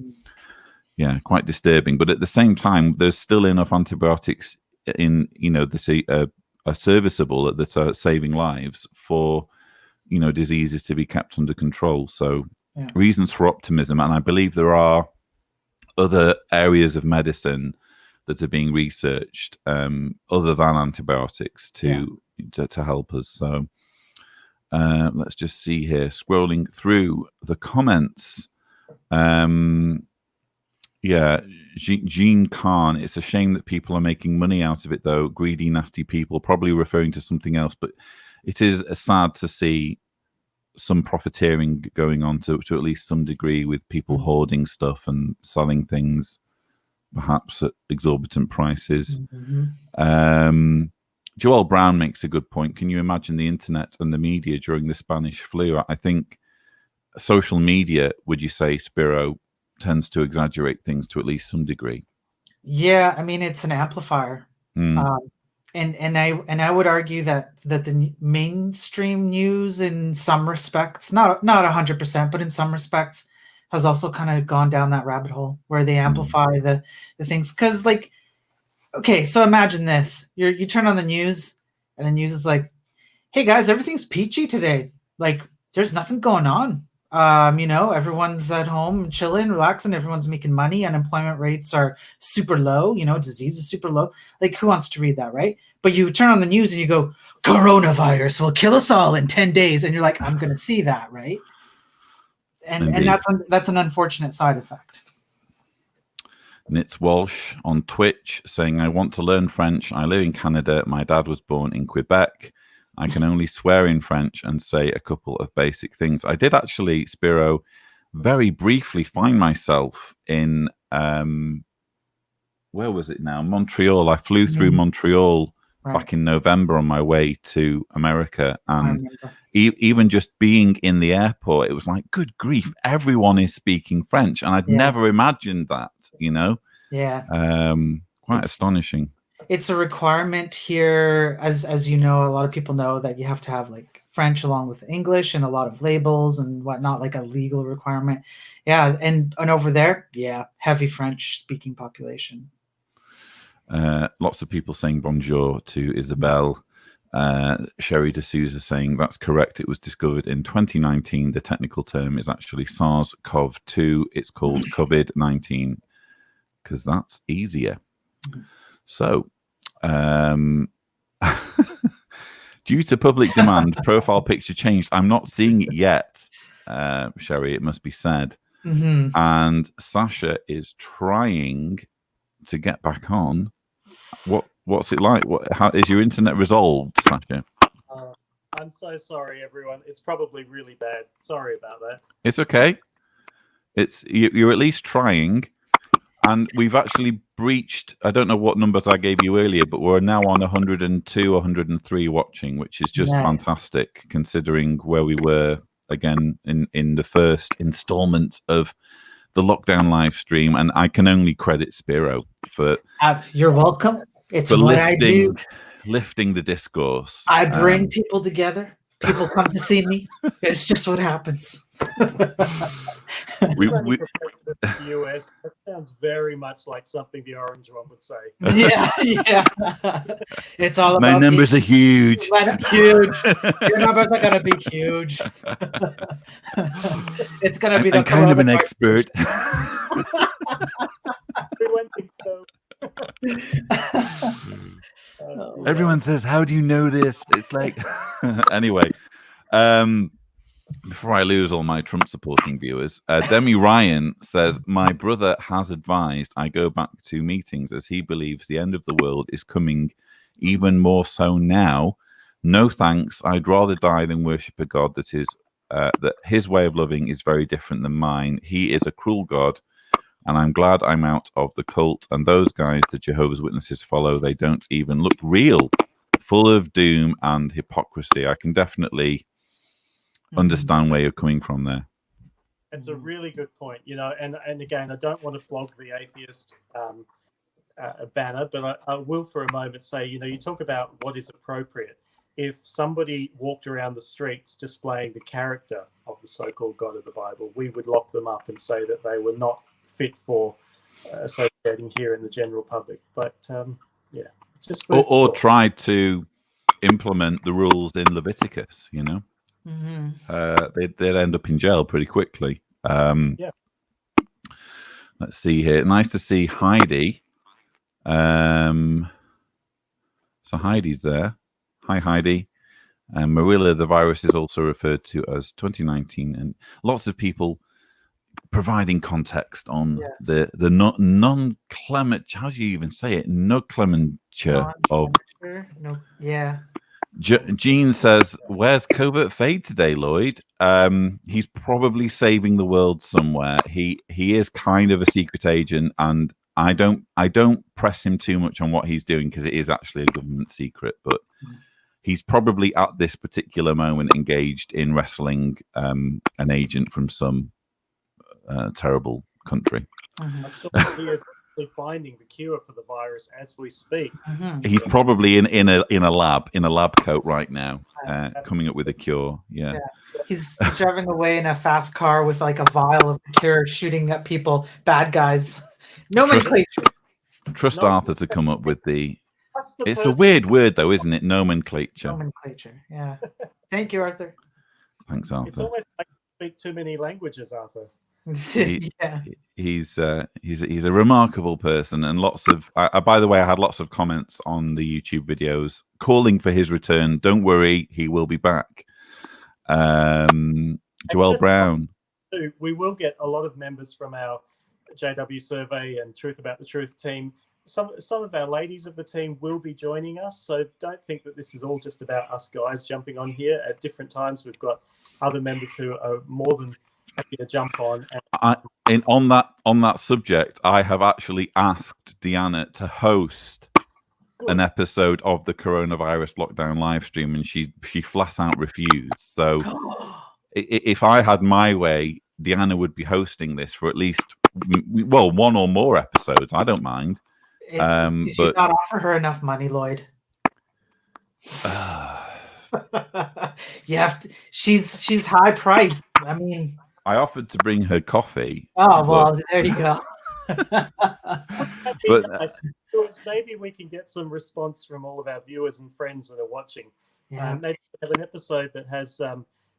yeah, quite disturbing. But at the same time, there's still enough antibiotics in, that are serviceable, that are saving lives for, diseases to be kept under control. So reasons for optimism. And I believe there are other areas of medicine that are being researched other than antibiotics to help us. So let's just see here, scrolling through the comments. Jean Khan, it's a shame that people are making money out of it, though. Greedy, nasty people, probably referring to something else. But it is sad to see some profiteering going on to at least some degree, with people hoarding stuff and selling things perhaps at exorbitant prices. Joel Brown makes a good point. Can you imagine the internet and the media during the Spanish flu? I think social media, would you say, Spiro, tends to exaggerate things to at least some degree? Yeah, I mean, it's an amplifier. And I would argue that the mainstream news, in some respects, not 100%, but in some respects, has also kind of gone down that rabbit hole where they amplify the things. Because, like, okay, so imagine this: you turn on the news, and the news is like, "Hey guys, everything's peachy today. Like, there's nothing going on. Everyone's at home chilling, relaxing. Everyone's making money. Unemployment rates are super low. Disease is super low. Like, who wants to read that, right? But you turn on the news and you go, coronavirus will kill us all in 10 days. And you're like, I'm going to see that, right? And that's an unfortunate side effect. Nitz Walsh on Twitch saying, I want to learn French. I live in Canada. My dad was born in Quebec. I can only swear in French and say a couple of basic things. I did actually, Spiro, very briefly find myself in, where was it now? Montreal. I flew through Montreal back in November on my way to America. And even just being in the airport, it was like, good grief, everyone is speaking French. And I'd never imagined that, Yeah. Quite astonishing. It's a requirement here, as you know, a lot of people know that you have to have like French along with English and a lot of labels and whatnot, like a legal requirement. Yeah, and over there, heavy French speaking population. Lots of people saying bonjour to Isabel. Sherry D'Souza saying that's correct. It was discovered in 2019. The technical term is actually SARS-CoV-2. It's called COVID-19 because that's easier. So, due to public demand, profile picture changed. I'm not seeing it yet, Sherry, it must be said. And Sasha is trying to get back on. What's it like? How is your internet resolved, Sasha? I'm so sorry, everyone. It's probably really bad. Sorry about that. It's okay. You're at least trying. And we've actually breached, I don't know what numbers I gave you earlier, but we're now on 102, 103 watching, which is just fantastic, considering where we were, again, in the first installment of the lockdown live stream. And I can only credit Spiro for... You're welcome. It's for what I do. Lifting the discourse. I bring people together. People come to see me. It's just what happens. Running for president of the US, that sounds very much like something the orange one would say. Yeah. It's all about my numbers are huge. Huge. Your numbers are gonna be huge. It's gonna be the I'm kind of an coronavirus. expert. Everyone thinks so. Everyone says, "How do you know this?" It's like, anyway. Before I lose all my Trump supporting viewers, Demi Ryan says, my brother has advised I go back to meetings as he believes the end of the world is coming even more so now. No thanks. I'd rather die than worship a God that his way of loving is very different than mine. He is a cruel God, and I'm glad I'm out of the cult. And those guys the Jehovah's Witnesses follow, they don't even look real, full of doom and hypocrisy. I can definitely understand where you're coming from there. It's a really good point, and again, I don't want to flog the atheist banner, but I will for a moment say, you talk about what is appropriate. If somebody walked around the streets displaying the character of the so-called God of the Bible, we would lock them up and say that they were not fit for associating here in the general public. But it's just or tried to implement the rules in Leviticus, they'd end up in jail pretty quickly. Let's see here. Nice to see Heidi. So Heidi's there. Hi, Heidi. Marilla, the virus is also referred to as 2019, and lots of people providing context on the non-clement. How do you even say it? No clementure of. No, yeah. Gene says, "Where's Covert Fade today, Lloyd?" He's probably saving the world somewhere. He is kind of a secret agent, and I don't press him too much on what he's doing because it is actually a government secret. But he's probably at this particular moment engaged in wrestling an agent from some terrible country. I'm sure he is finding the cure for the virus as we speak. He's probably in a lab coat right now, coming up with a cure. Yeah. He's driving away in a fast car with like a vial of the cure, shooting at people, bad guys. Nomenclature. Trust Arthur to come up with the. It's a weird word, though, isn't it? Nomenclature. Nomenclature. Yeah. Thank you, Arthur. Thanks, Arthur. It's almost like you speak too many languages, Arthur. He's a remarkable person, and lots of. By the way, I had lots of comments on the YouTube videos calling for his return. Don't worry, he will be back. Joelle Brown. We will get a lot of members from our JW survey and Truth About the Truth team. Some of our ladies of the team will be joining us, so don't think that this is all just about us guys jumping on here. At different times, we've got other members who are more than happy to jump on. And on that subject, I have actually asked Deanna to host an episode of the Coronavirus Lockdown Livestream, and she flat out refused. So if I had my way, Deanna would be hosting this for at least one or more episodes. I don't mind. You should not offer her enough money, Lloyd. You have to. She's high priced. I mean, I offered to bring her coffee. Oh well, there you go. But maybe we can get some response from all of our viewers and friends that are watching. Yeah. Maybe have an episode that has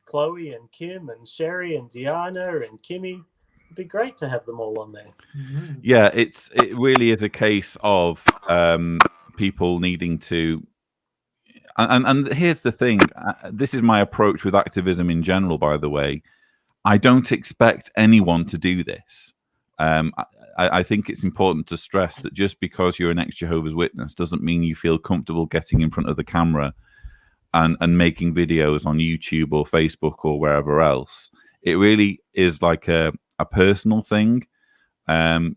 Chloe and Kim and Sherry and Deanna and Kimmy. It'd be great to have them all on there. Mm-hmm. Yeah, it really is a case of people needing to. And here's the thing. This is my approach with activism in general, by the way. I don't expect anyone to do this. I think it's important to stress that just because you're an ex-Jehovah's Witness doesn't mean you feel comfortable getting in front of the camera and making videos on YouTube or Facebook or wherever else. It really is like a personal thing.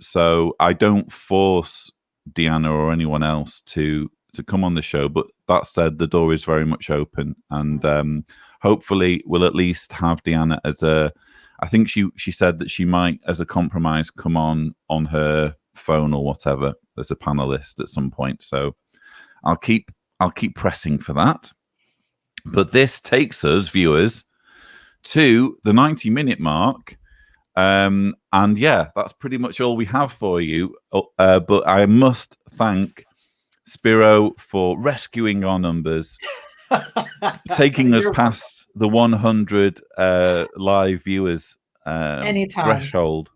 So I don't force Deanna or anyone else to come on the show. But that said, the door is very much open. And hopefully we'll at least have Deanna as a... I think she said that she might, as a compromise, come on her phone or whatever as a panelist at some point. So I'll keep pressing for that. But this takes us, viewers, to the 90-minute mark. And yeah, that's pretty much all we have for you. But I must thank Spiro for rescuing our numbers, taking us past the 100 live viewers threshold.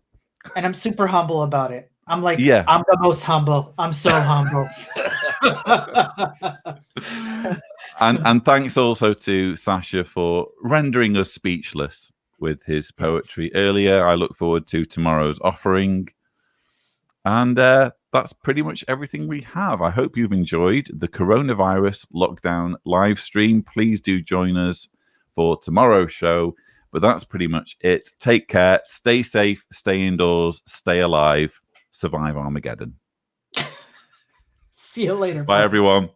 And I'm super humble about it. I'm like, yeah. I'm the most humble. I'm so humble. and thanks also to Sasha for rendering us speechless with his poetry earlier. I look forward to tomorrow's offering. And that's pretty much everything we have. I hope you've enjoyed the Coronavirus Lockdown live stream. Please do join us for tomorrow's show. But that's pretty much it. Take care. Stay safe. Stay indoors. Stay alive. Survive Armageddon. See you later. Bye, everyone.